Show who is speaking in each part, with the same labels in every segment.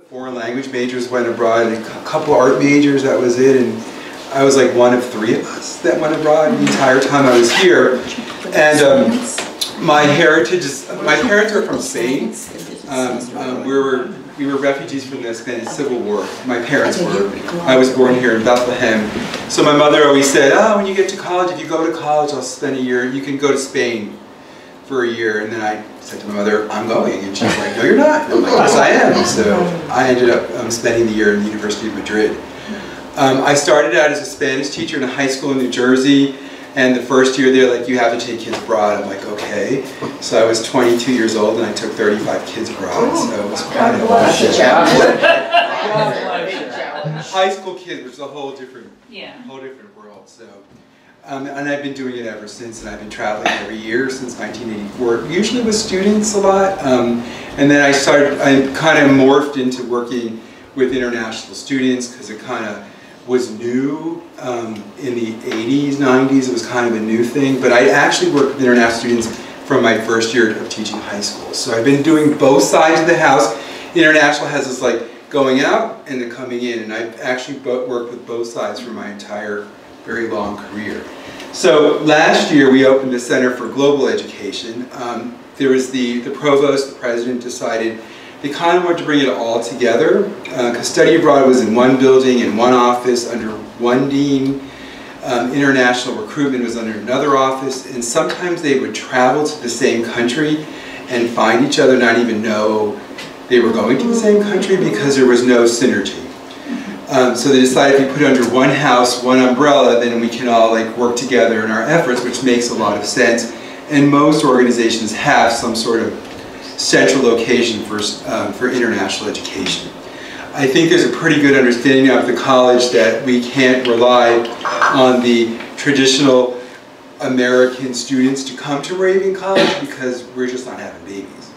Speaker 1: foreign language majors went abroad, and a couple art majors, that was it. And I was like one of 3 of us that went abroad the entire time I was here. And my heritage is, my parents are from Spain. We were refugees from the Spanish Civil War. My parents were. I was born here in Bethlehem. So my mother always said, oh, when you get to college, if you go to college, I'll spend a year. You can go to Spain for a year. And then I said to my mother, I'm going. And she's like, no, you're not. And I'm like, yes, I am. So I ended up spending the year in the University of Madrid. I started out as a Spanish teacher in a high school in New Jersey. And the first year they're like, you have to take kids abroad. I'm like, okay. So I was 22 years old and I took 35 kids abroad. So it was quite a challenge. High school kids, which is a whole different world. So, and I've been doing it ever since. And I've been traveling every year since 1984. Usually with students a lot. And then I kind of morphed into working with international students because it kind of was new in the 80s, 90s. It was kind of a new thing, but I actually worked with international students from my first year of teaching high school. So I've been doing both sides of the house. International has this like going out and the coming in, and I've actually worked with both sides for my entire very long career. So last year we opened the Center for Global Education. There was the provost, the president decided they kind of wanted to bring it all together, because study abroad was in one building, in one office, under one dean. International recruitment was under another office, and sometimes they would travel to the same country and find each other, not even know they were going to the same country because there was no synergy. So they decided if we put it under one house, one umbrella, then we can all like work together in our efforts, which makes a lot of sense. And most organizations have some sort of central location for international education. I think there's a pretty good understanding of the college that we can't rely on the traditional American students to come to Moravian College because we're just not having babies.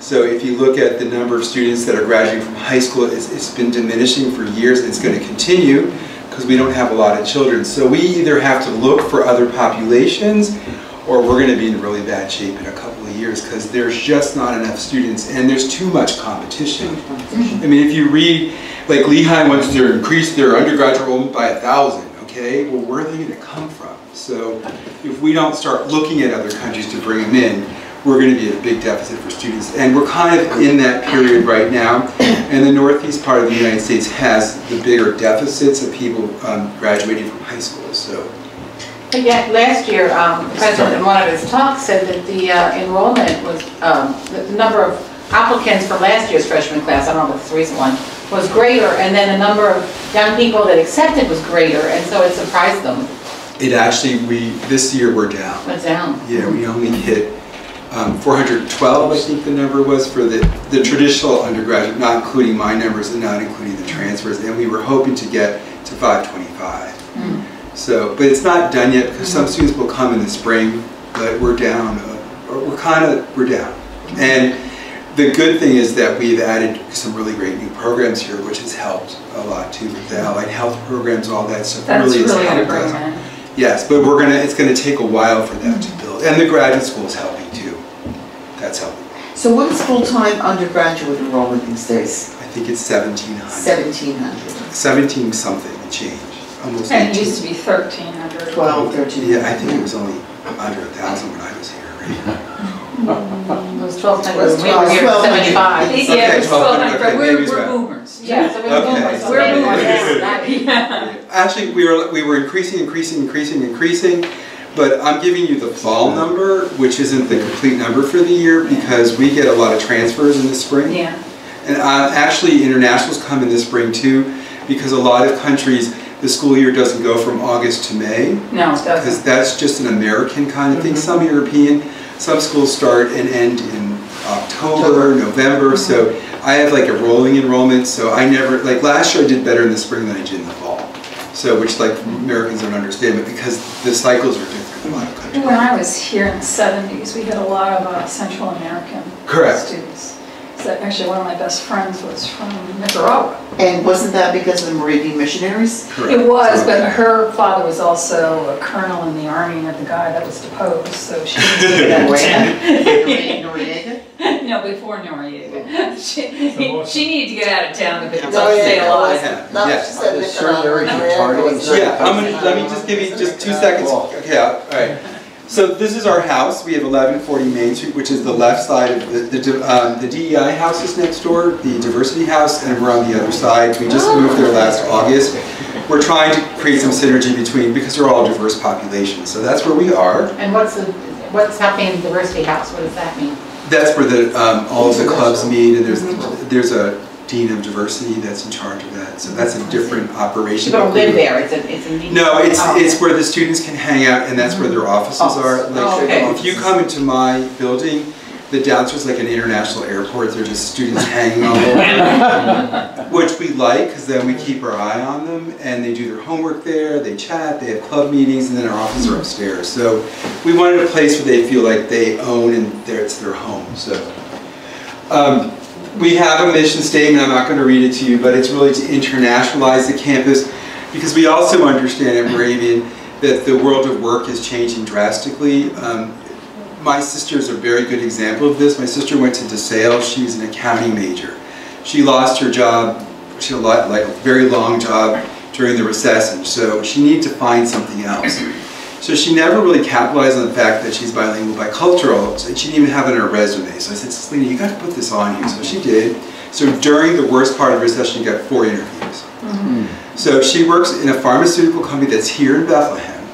Speaker 1: So if you look at the number of students that are graduating from high school, it's been diminishing for years, and it's going to continue because we don't have a lot of children. So we either have to look for other populations, or we're going to be in really bad shape in a couple of years because there's just not enough students and there's too much competition. I mean, if you read, like Lehigh wants to increase their undergraduate enrollment by 1,000, okay? Well, where are they going to come from? So if we don't start looking at other countries to bring them in, we're going to be at a big deficit for students. And we're kind of in that period right now. And the northeast part of the United States has the bigger deficits of people graduating from high school. So.
Speaker 2: But yet last year, the president in one of his talks said that the enrollment was, the number of applicants for last year's freshman class, I don't know if it's the recent one, was greater, and then the number of young people that accepted was greater, and so it surprised them.
Speaker 1: It actually, this year we're down.
Speaker 2: What's down?
Speaker 1: Yeah, we only hit 412, I think the number was, for the traditional undergraduate, not including my numbers and not including the transfers, and we were hoping to get to 525. Mm. So, but it's not done yet because some students will come in the spring, but we're down. We're down. And the good thing is that we've added some really great new programs here, which has helped a lot too. With the allied health programs, all that stuff really has helped us. Yes, but it's gonna take a while for that to build, and the graduate school is helping too. That's helping.
Speaker 3: So what is full-time undergraduate enrollment these days?
Speaker 1: I think it's 1,700.
Speaker 3: 1,700.
Speaker 1: 17 something and change. Almost
Speaker 4: and
Speaker 1: 18.
Speaker 4: it used to be 1,300.
Speaker 3: 12, 13.
Speaker 1: Yeah, I think it was only under 1,000 when I was here, right?
Speaker 2: It was 1,200. We were here at 75.
Speaker 4: Yeah,
Speaker 1: okay,
Speaker 4: it was 1,200.
Speaker 1: Okay,
Speaker 4: We're boomers.
Speaker 2: Yeah, so we're boomers.
Speaker 4: We're boomers.
Speaker 1: Actually, we were increasing, but I'm giving you the fall number, which isn't the complete number for the year because we get a lot of transfers in the spring.
Speaker 4: Yeah.
Speaker 1: And actually, internationals come in the spring too, because a lot of countries, the school year doesn't go from August to May.
Speaker 4: No, it doesn't.
Speaker 1: Because that's just an American kind of thing. Some European, some schools start and end in October, November. So I have like a rolling enrollment. So I never, like last year I did better in the spring than I did in the fall. So, which like Americans don't understand, but because the cycles are different in a lot of countries.
Speaker 4: When I was here in the 70s, we had a lot of Central American students. So actually, one of my best friends was from Nicaragua.
Speaker 3: And wasn't that because of the Moravian missionaries?
Speaker 1: Correct.
Speaker 4: It was, but her father was also a colonel in the army of the guy that was deposed, so she didn't do that.
Speaker 3: Noriega?
Speaker 4: No, before Noriega. She needed to get out of town because it's
Speaker 3: No,
Speaker 4: up to
Speaker 3: yeah,
Speaker 4: say a lot.
Speaker 3: No,
Speaker 1: Yeah.
Speaker 3: she said
Speaker 5: The surgery retarding.
Speaker 1: Yeah, let me just give you just 2 seconds. Okay, all right. So this is our house. We have 1140 Main Street, which is the left side of the DEI house is next door, the diversity house, and we're on the other side. We just moved there last August. We're trying to create some synergy between, because they're all diverse populations. So that's where we are.
Speaker 2: And what's happening in the diversity house? What does that mean?
Speaker 1: That's where all of the clubs meet, and there's a dean of diversity that's in charge of that. So that's a different operation.
Speaker 2: You don't live there. It's a meeting.
Speaker 1: No, it's where the students can hang out, and that's where their offices are. Like, if you come into my building, the downstairs is like an international airport. They're just students hanging all over, which we like because then we keep our eye on them, and they do their homework there. They chat. They have club meetings, and then our offices are upstairs. So we wanted a place where they feel like they own and it's their home. So. We have a mission statement. I'm not going to read it to you, but it's really to internationalize the campus because we also understand at Moravian that the world of work is changing drastically. My sister is a very good example of this. My sister went to DeSale. She's an accounting major. She lost her job. She had a very long job during the recession, so she needed to find something else. So she never really capitalized on the fact that she's bilingual, bicultural. So she didn't even have it in her resume. So I said, Selena, you got to put this on here. So she did. So during the worst part of the recession, she got 4 interviews. So she works in a pharmaceutical company that's here in Bethlehem,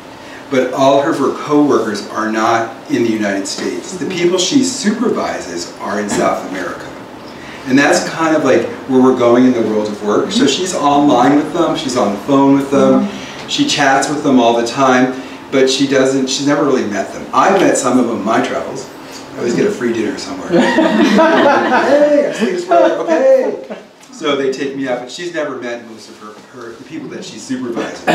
Speaker 1: but all of her co-workers are not in the United States. The people she supervises are in South America. And that's kind of like where we're going in the world of work. So she's online with them. She's on the phone with them. She chats with them all the time. But she's never really met them. I've met some of them in my travels. I always get a free dinner somewhere. Hey, I'm seeing this brother, okay. So they take me out, but she's never met most of the people that she's supervising.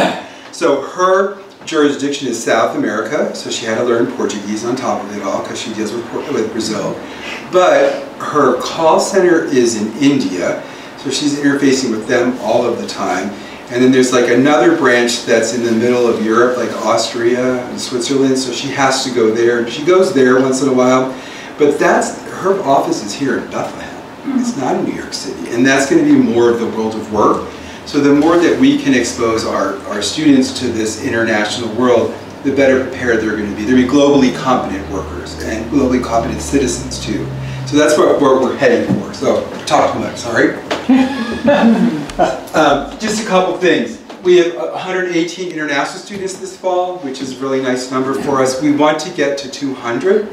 Speaker 1: So her jurisdiction is South America, so she had to learn Portuguese on top of it all because she deals with Brazil. But her call center is in India, so she's interfacing with them all of the time. And then there's like another branch that's in the middle of Europe, like Austria and Switzerland, so she has to go there. She goes there once in a while, but her office is here in Bethlehem. It's not in New York City, and that's going to be more of the world of work. So the more that we can expose our students to this international world, the better prepared they're going to be. They're going to be globally competent workers and globally competent citizens too. So that's what we're heading for. So talk too much, sorry. Just a couple things. We have 118 international students this fall, which is a really nice number for us. We want to get to 200.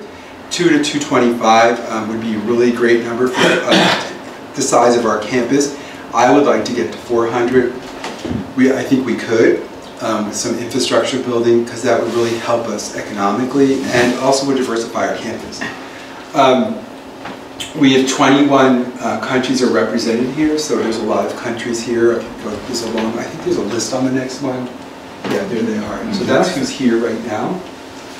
Speaker 1: 2 to 225 would be a really great number for the size of our campus. I would like to get to 400. I think we could with some infrastructure building because that would really help us economically and also would diversify our campus. We have 21 countries are represented here, so there's a lot of countries here. I can go this along. I think there's a list on the next one. Yeah, there they are. So that's who's here right now.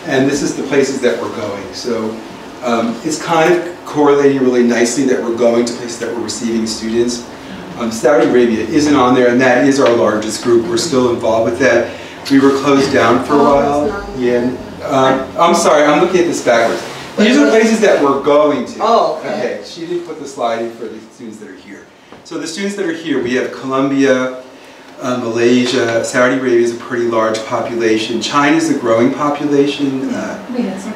Speaker 1: And this is the places that we're going. So it's kind of correlating really nicely that we're going to places that we're receiving students. Saudi Arabia isn't on there, and that is our largest group. We're still involved with that. We were closed down for a while. Yeah. I'm sorry, I'm looking at this backwards. These are places that we're going to.
Speaker 3: Oh, okay.
Speaker 1: Okay, she didn't put the slide in for the students that are here. So the students that are here, we have Colombia, Malaysia, Saudi Arabia is a pretty large population. China is a growing population.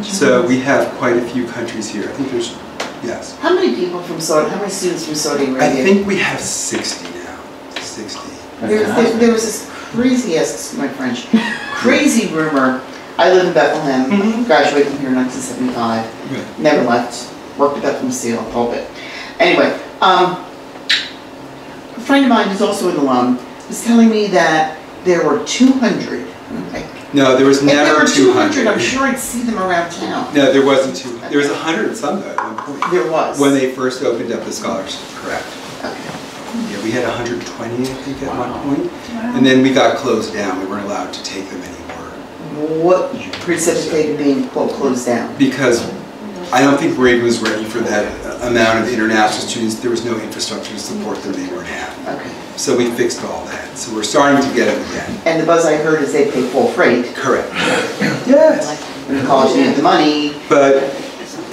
Speaker 1: So we have quite a few countries here. I think there's, yes.
Speaker 3: How many students from Saudi Arabia?
Speaker 1: I think we have 60 now, 60.
Speaker 3: There was this crazy, excuse my French, crazy rumor. I live in Bethlehem, graduated from here in 1975, never left, worked at Bethlehem Steel, a whole bit. Anyway, a friend of mine who's also an alum was telling me that there were 200. Okay.
Speaker 1: No, there was never 200.
Speaker 3: I'm sure I'd see them around town.
Speaker 1: No, there wasn't 200. There was 100 and some at one point.
Speaker 3: There was.
Speaker 1: When they first opened up the scholarship, correct.
Speaker 3: Okay.
Speaker 1: Yeah, we had 120, I think, at one point. And then we got closed down. We weren't allowed to take them anymore.
Speaker 3: What precipitated being, quote, closed down?
Speaker 1: Because I don't think Moravian was ready for that amount of international students. There was no infrastructure to support them. They weren't having.
Speaker 3: Okay.
Speaker 1: So we fixed all that. So we're starting to get them again.
Speaker 3: And the buzz I heard is they pay full freight.
Speaker 1: Correct. Yes.
Speaker 3: When the college needed the money.
Speaker 1: But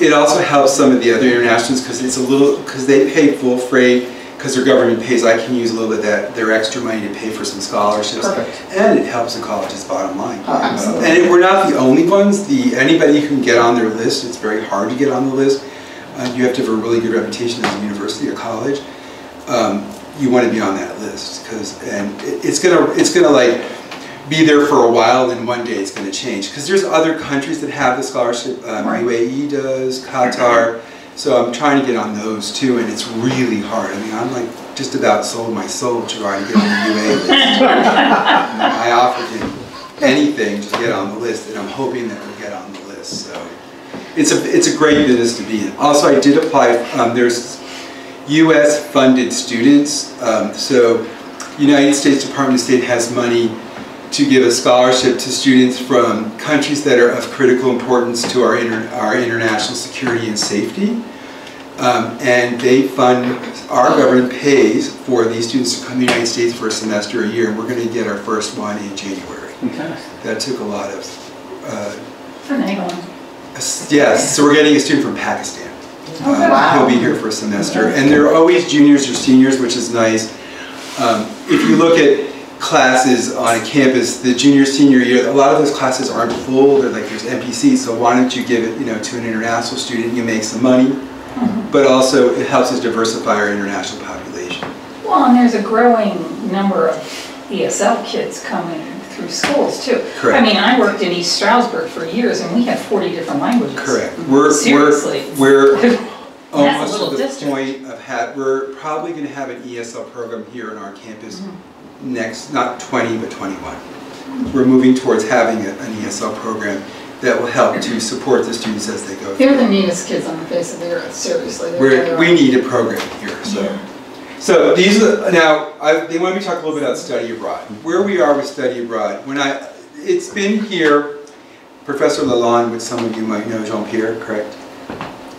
Speaker 1: it also helps some of the other internationals because it's a little, because they pay full freight, because their government pays. I can use a little bit of that, their extra money to pay for some scholarships.
Speaker 3: Perfect.
Speaker 1: And it helps the college's bottom line.
Speaker 3: Oh, absolutely.
Speaker 1: And we're not the only ones. Anybody who can get on their list, it's very hard to get on the list. You have to have a really good reputation as a university or college. You want to be on that list and it's gonna like be there for a while, and one day it's going to change because there's other countries that have the scholarship. UAE does, Qatar. So I'm trying to get on those too, and it's really hard. I mean, I'm like just about sold my soul to try to get on the UAE list. I offered him anything to get on the list, and I'm hoping that we'll get on the list. So it's a great business to be in. Also, I did apply. There's U.S. funded students. So United States Department of State has money to give a scholarship to students from countries that are of critical importance to our international security and safety. And they fund, our government pays for these students to come to the United States for a semester a year, and we're going to get our first one in January.
Speaker 5: Okay.
Speaker 1: That took a lot of...
Speaker 4: From England.
Speaker 1: Yes, so we're getting a student from Pakistan.
Speaker 3: Wow.
Speaker 1: He'll be here for a semester. And they're always juniors or seniors, which is nice. If you look at classes on a campus, the junior, senior year, a lot of those classes aren't full. They're like, there's NPC, so why don't you give it, to an international student? You make some money, but also it helps us diversify our international population.
Speaker 4: Well, and there's a growing number of ESL kids coming through schools too.
Speaker 1: Correct.
Speaker 4: I mean, I worked in East Stroudsburg for years, and we had 40 different languages.
Speaker 1: Correct.
Speaker 4: Seriously.
Speaker 1: We're almost
Speaker 4: little
Speaker 1: to the
Speaker 4: district.
Speaker 1: point of we're probably going to have an ESL program here on our campus next, not 20, but 21. We're moving towards having an ESL program that will help to support the students as they go through.
Speaker 4: They're the neatest kids on the face of the earth, seriously.
Speaker 1: We need a program here. So, so these are, now, they want me to talk a little bit about study abroad. Where we are with study abroad. It's been here, Professor Lalonde, which some of you might know, Jean-Pierre, correct?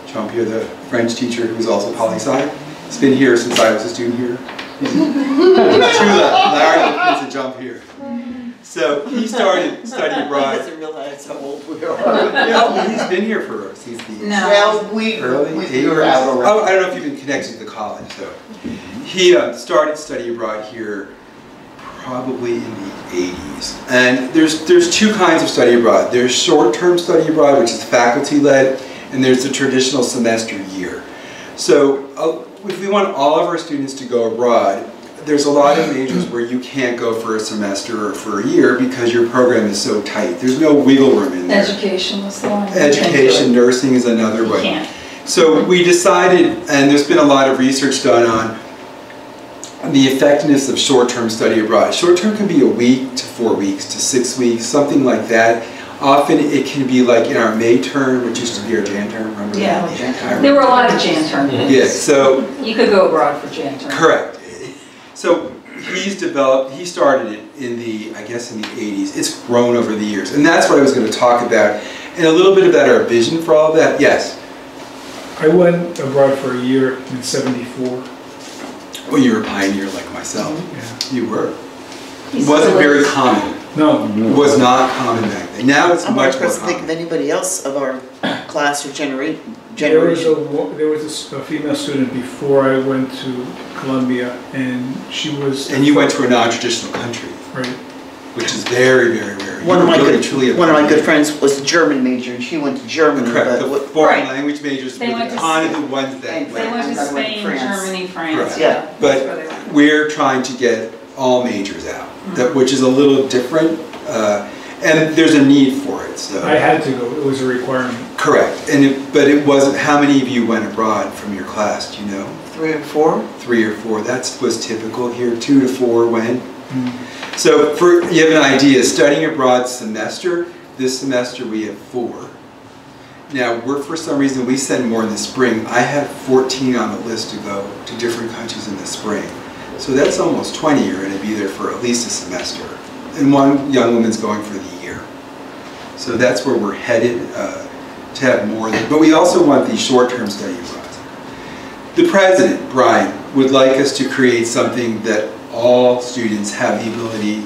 Speaker 1: Jean-Pierre, the French teacher who was also poli-sci. It's been here since I was a student here. Larry and Jean-Pierre. So he started study abroad.
Speaker 3: He doesn't realize how old we are.
Speaker 1: No, he's been here for us. He's the
Speaker 3: Well, we were out already.
Speaker 1: Oh, I don't know if you've been connected to the college, though. He started study abroad here probably in the 80s. And there's two kinds of study abroad. There's short-term study abroad, which is faculty-led, and there's the traditional semester year. So if we want all of our students to go abroad, there's a lot of majors where you can't go for a semester or for a year because your program is so tight. There's no wiggle room in there.
Speaker 4: Education was the one.
Speaker 1: Education, nursing is another way.
Speaker 4: Can't.
Speaker 1: So we decided, and there's been a lot of research done on the effectiveness of short-term study abroad. Short-term can be a week to 4 weeks to 6 weeks, something like that. Often it can be like in our May term, which used to be our Jan term, remember
Speaker 4: Yeah,
Speaker 1: that?
Speaker 4: there were a lot of Jan term.
Speaker 1: Yeah, so.
Speaker 4: You could go abroad for Jan term.
Speaker 1: Correct. So he started it in the, I guess in the 80s. It's grown over the years. And that's what I was going to talk about. And a little bit about our vision for all of that. Yes?
Speaker 6: I went abroad for a year in '74.
Speaker 1: Well, you were a pioneer like myself.
Speaker 6: Yeah.
Speaker 1: You were. It wasn't very common.
Speaker 6: No.
Speaker 1: It was not common back then. Now it's
Speaker 3: I'm
Speaker 1: much
Speaker 3: not
Speaker 1: more
Speaker 3: supposed to think of
Speaker 1: common.
Speaker 3: anybody else of our class or generation.
Speaker 6: There was a female student before I went to Columbia, and she was...
Speaker 1: And you went to a non-traditional country.
Speaker 6: Right.
Speaker 1: Which is very, very rare.
Speaker 3: One of my
Speaker 1: Truly
Speaker 3: good friends was a German major, and she went to Germany.
Speaker 1: Correct.
Speaker 3: But
Speaker 1: The foreign language majors
Speaker 4: They
Speaker 1: were
Speaker 4: went
Speaker 1: the
Speaker 4: to
Speaker 1: kind of the ones that
Speaker 4: They went to Spain, Germany, France.
Speaker 1: Correct.
Speaker 3: Yeah.
Speaker 4: That's where they
Speaker 1: But
Speaker 4: went.
Speaker 1: we're trying to get all majors out, which is a little different, and there's a need for it. So.
Speaker 6: I had to go. It was a requirement.
Speaker 1: Correct. But it wasn't. How many of you went abroad from your class? Do you know?
Speaker 3: 3 or 4.
Speaker 1: 3 or 4. That was typical here. 2 to 4 went. So you have an idea. Studying abroad semester. This semester we have 4. Now for some reason we send more in the spring. I have 14 on the list to go to different countries in the spring. So that's almost 20 are going to be there for at least a semester. And one young woman's going for the year. So that's where we're headed to have more of them. But we also want these short-term study abroad. The president, Brian, would like us to create something that all students have the ability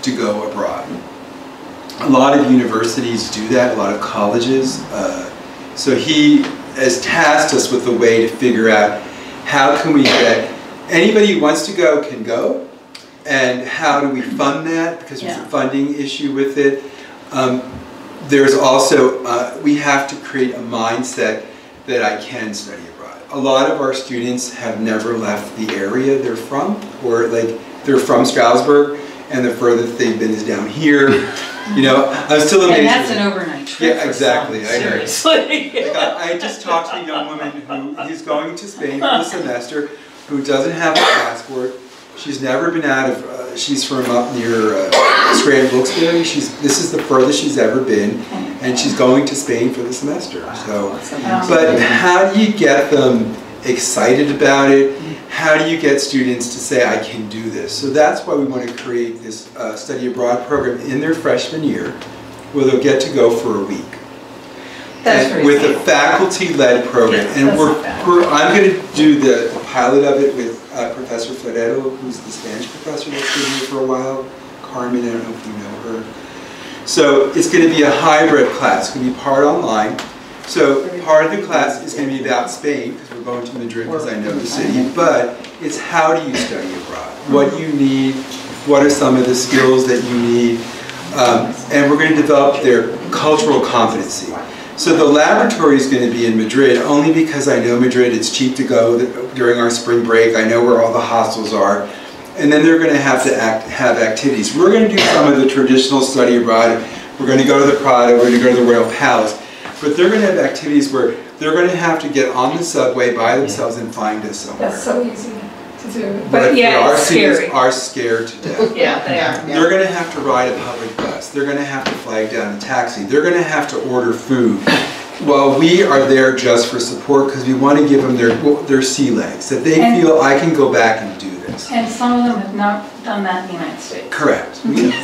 Speaker 1: to go abroad. A lot of universities do that, a lot of colleges. So he has tasked us with a way to figure out how can we get, anybody who wants to go can go, and how do we fund that, because there's a funding issue with it. There's also, we have to create a mindset that I can study abroad. A lot of our students have never left the area they're from, or like they're from Strasbourg, and the furthest they've been is down here. You know, I'm still amazed.
Speaker 4: And that's an overnight trip.
Speaker 1: Yeah, exactly.
Speaker 4: I heard. Seriously.
Speaker 1: Like I just talked to a young woman who is going to Spain for the semester, who doesn't have a passport. She's never been out of, she's from up near Scranton, Wilkes-Barre. This is the furthest she's ever been, and she's going to Spain for the semester. So, but how do you get them excited about it? How do you get students to say, I can do this? So that's why we want to create this study abroad program in their freshman year, where they'll get to go for a week. And with a faculty-led program.
Speaker 4: Yes,
Speaker 1: and I'm going to do the pilot of it with Professor Ferrero, who's the Spanish professor that's been here for a while. Carmen, I don't know if you know her. So it's going to be a hybrid class. It's going to be part online. So part of the class is going to be about Spain, because we're going to Madrid because I know the city, but it's how do you study abroad? What do you need? What are some of the skills that you need? And we're going to develop their cultural competency. So the laboratory is going to be in Madrid only because I know Madrid, it's cheap to go during our spring break, I know where all the hostels are, and then they're going to have activities. We're going to do some of the traditional study abroad. We're going to go to the Prado, we're going to go to the Royal Palace, but they're going to have activities where they're going to have to get on the subway by themselves and find us somewhere.
Speaker 4: That's so easy to do.
Speaker 1: But
Speaker 4: yeah,
Speaker 1: our
Speaker 4: it's
Speaker 1: students
Speaker 4: scary.
Speaker 1: are scared to death.
Speaker 4: Yeah, they are.
Speaker 1: They're going to have to ride a public bus. They're going to have to flag down a taxi. They're going to have to order food. Well, we are there just for support because we want to give them their sea legs, that they feel I can go back and do this.
Speaker 4: And some of them have not done that in the United States.
Speaker 1: Correct.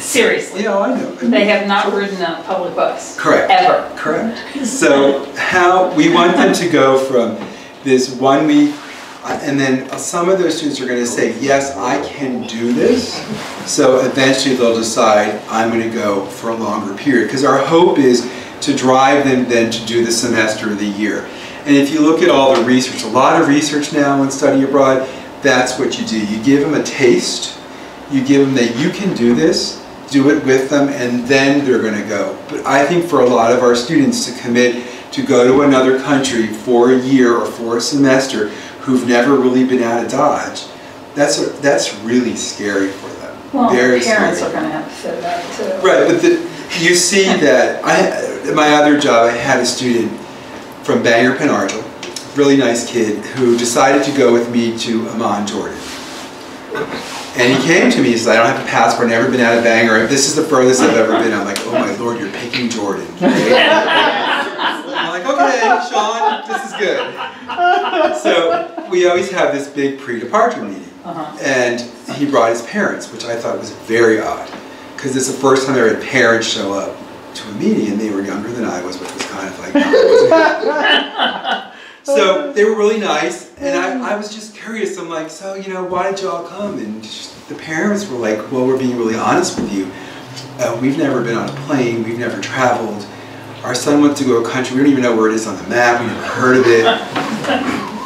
Speaker 4: Seriously.
Speaker 1: Yeah, I know.
Speaker 4: They have not ridden a public bus.
Speaker 1: Correct.
Speaker 4: Ever.
Speaker 1: Correct. So how we want them to go from this 1 week, and then some of those students are going to say, yes, I can do this. So eventually they'll decide, I'm going to go for a longer period. Because our hope is to drive them then to do the semester of the year. And if you look at all the research, a lot of research now in study abroad, that's what you do. You give them a taste, you give them that you can do this, do it with them, and then they're going to go. But I think for a lot of our students to commit to go to another country for a year or for a semester who've never really been out of Dodge, that's really scary for them.
Speaker 4: Well,
Speaker 1: very
Speaker 4: parents
Speaker 1: scary.
Speaker 4: are going to have to fit it out too.
Speaker 1: Right, but you see that, my other job, I had a student from Bangor, Penargil, really nice kid, who decided to go with me to Amman, Jordan. And he came to me, he said, I don't have a passport, never been out of Bangor, this is the furthest I've ever been. I'm like, oh my Lord, you're picking Jordan. Right? I'm like, okay, Sean, this is good. So we always have this big pre-departure meeting. And he brought his parents, which I thought was very odd. Because it's the first time I had parents show up to a meeting, and they were younger than I was, which was kind of like, so they were really nice, and I was just curious. I'm like, so, you know, why did y'all come? And the parents were like, well, we're being really honest with you. We've never been on a plane, we've never traveled. Our son wants to go to a country, we don't even know where it is on the map, we never heard of it.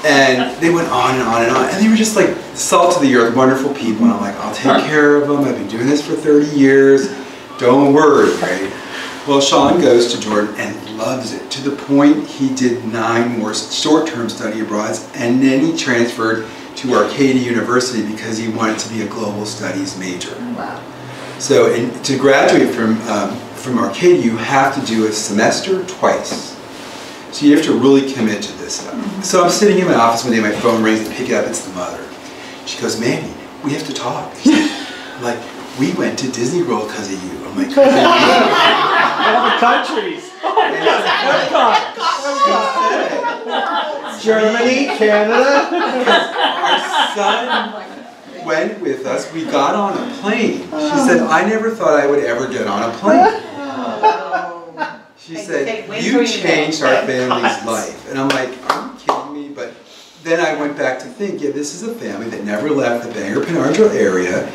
Speaker 1: And they went on and on and on, and they were just like salt of the earth, wonderful people, and I'm like, I'll take care of them, I've been doing this for 30 years, don't worry, right? Well, Sean goes to Jordan and loves it, to the point he did 9 more short-term study abroads, and then he transferred to Arcadia University because he wanted to be a global studies major.
Speaker 3: Wow.
Speaker 1: So to graduate from Arcadia, you have to do a semester twice. So you have to really commit to this stuff. So I'm sitting in my office one day, my phone rings, and pick it up, it's the mother. She goes, Mammy, we have to talk. I'm like, we went to Disney World because of you. I'm like,
Speaker 5: all the countries. Germany, Canada.
Speaker 1: Our son went with us. We got on a plane. She said, I never thought I would ever get on a plane. She said, you changed our family's life. And I'm like, are you kidding me? But then I went back to think, yeah, this is a family that never left the Bangor Penargil area,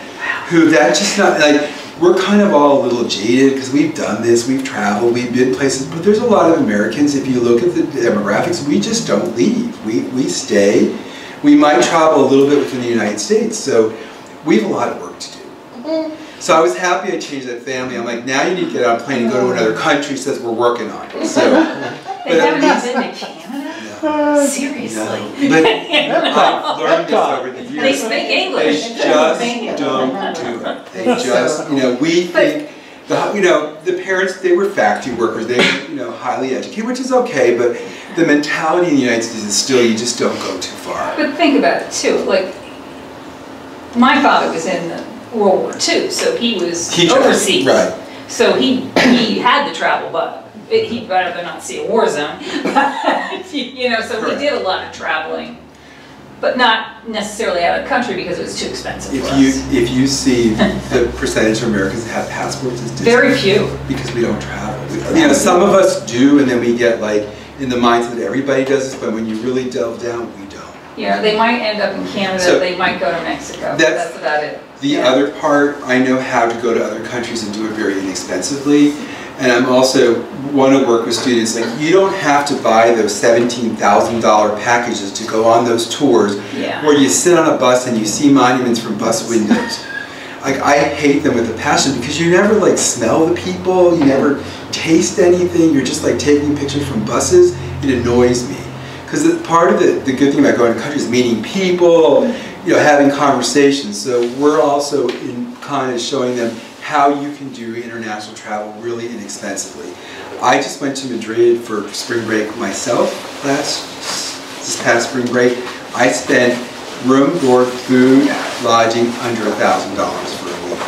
Speaker 1: who that just not, like, we're kind of all a little jaded because we've done this, we've traveled, we've been places, but there's a lot of Americans, if you look at the demographics, we just don't leave. We stay. We might travel a little bit within the United States, so we have a lot of work to do. So I was happy I changed that family. I'm like, now you need to get on a plane and go to another country, says we're working on it. So,
Speaker 4: they haven't been to Canada? No. Seriously?
Speaker 1: No. But I've learned this over the years.
Speaker 4: They speak English.
Speaker 1: They just don't do it. They just, we think, the parents, they were factory workers. They were, highly educated, which is okay, but the mentality in the United States is still, you just don't go too far.
Speaker 4: But think about it too, like, my father was in World War II, so he was overseas.
Speaker 1: Right.
Speaker 4: So he had to travel, but he'd rather not see a war zone. So he did a lot of traveling, but not necessarily out of the country because it was too expensive for us.
Speaker 1: If you see the percentage of Americans that have passports, it's
Speaker 4: very few.
Speaker 1: Because we don't travel. Some of us do, and then we get like in the mindset that everybody does this, but when you really delve down, we don't.
Speaker 4: Yeah, they might end up in Canada, so they might go to Mexico. That's about it.
Speaker 1: The other part, I know how to go to other countries and do it very inexpensively. And I'm also want to work with students, like you don't have to buy those $17,000 packages to go on those tours where you sit on a bus and you see monuments from bus windows. Like I hate them with a passion because you never like smell the people, you never taste anything, you're just like taking pictures from buses. It annoys me. Because part of the good thing about going to countries is meeting people, having conversations. So we're also in kind of showing them how you can do international travel really inexpensively. I just went to Madrid for spring break myself this past spring break. I spent room, board, food, lodging under $1,000 for a week.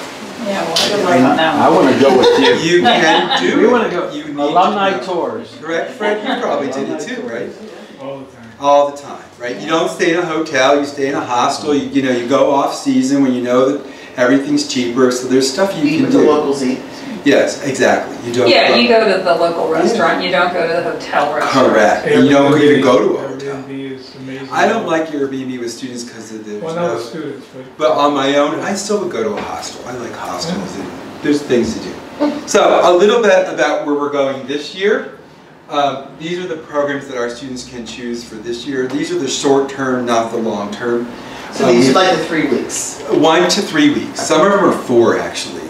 Speaker 4: Yeah, well, I don't know on that one.
Speaker 5: I want to go with you.
Speaker 1: You can do it.
Speaker 5: We want to go. Alumni tours.
Speaker 1: Correct, Fred? You probably did it too, right?
Speaker 6: All the time.
Speaker 1: All the time, right? You don't stay in a hotel, you stay in a hostel, you go off season when you know that everything's cheaper, so there's stuff you can do.
Speaker 3: The locals eat.
Speaker 1: Yes, exactly. You don't.
Speaker 4: Yeah, you go to the local restaurant, you don't go to the hotel restaurant.
Speaker 1: Correct. And you don't even go to a hotel.
Speaker 6: Airbnb is amazing.
Speaker 1: I don't like Airbnb with students because of the...
Speaker 6: Well, not with students,
Speaker 1: but on my own, I still would go to a hostel. I like hostels, and there's things to do. So, a little bit about where we're going this year. These are the programs that our students can choose for this year. These are the short term, not the long term.
Speaker 3: So these are like the 3 weeks?
Speaker 1: 1 to 3 weeks. Some of them are 4 actually.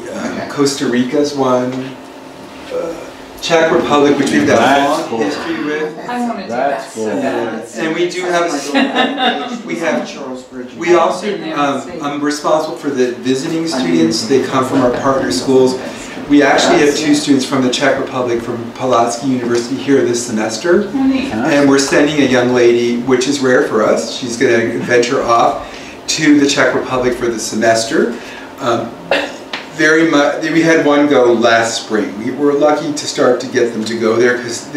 Speaker 1: Costa Rica's one. Czech Republic, which we've got a long history with.
Speaker 4: I want to do that so bad.
Speaker 1: And we do have, we also, I'm responsible for the visiting students. They come from our partner schools. We actually have 2 students from the Czech Republic from Palacký University here this semester. And we're sending a young lady, which is rare for us. She's going to venture off to the Czech Republic for the semester. Very much, we had one go last spring. We were lucky to start to get them to go there because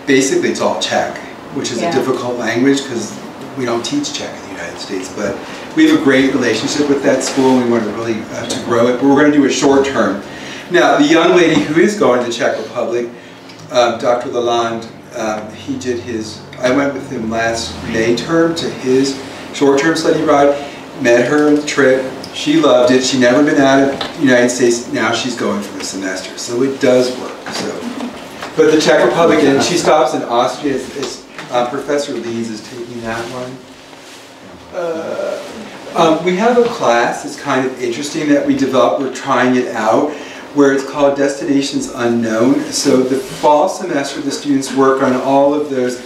Speaker 1: basically it's all Czech, which is a difficult language because we don't teach Czech in the United States. But we have a great relationship with that school and we want to really to grow it. But we're going to do a short term. Now, the young lady who is going to the Czech Republic, Dr. Lalonde, he did his, I went with him last May term to his short-term study abroad, met her on the trip, she loved it, she'd never been out of the United States, now she's going for the semester, so it does work. So, but the Czech Republic, and she stops in Austria, Professor Lees is taking that one. We have a class that's kind of interesting that we developed, we're trying it out, where it's called Destinations Unknown. So the fall semester, the students work on all of those,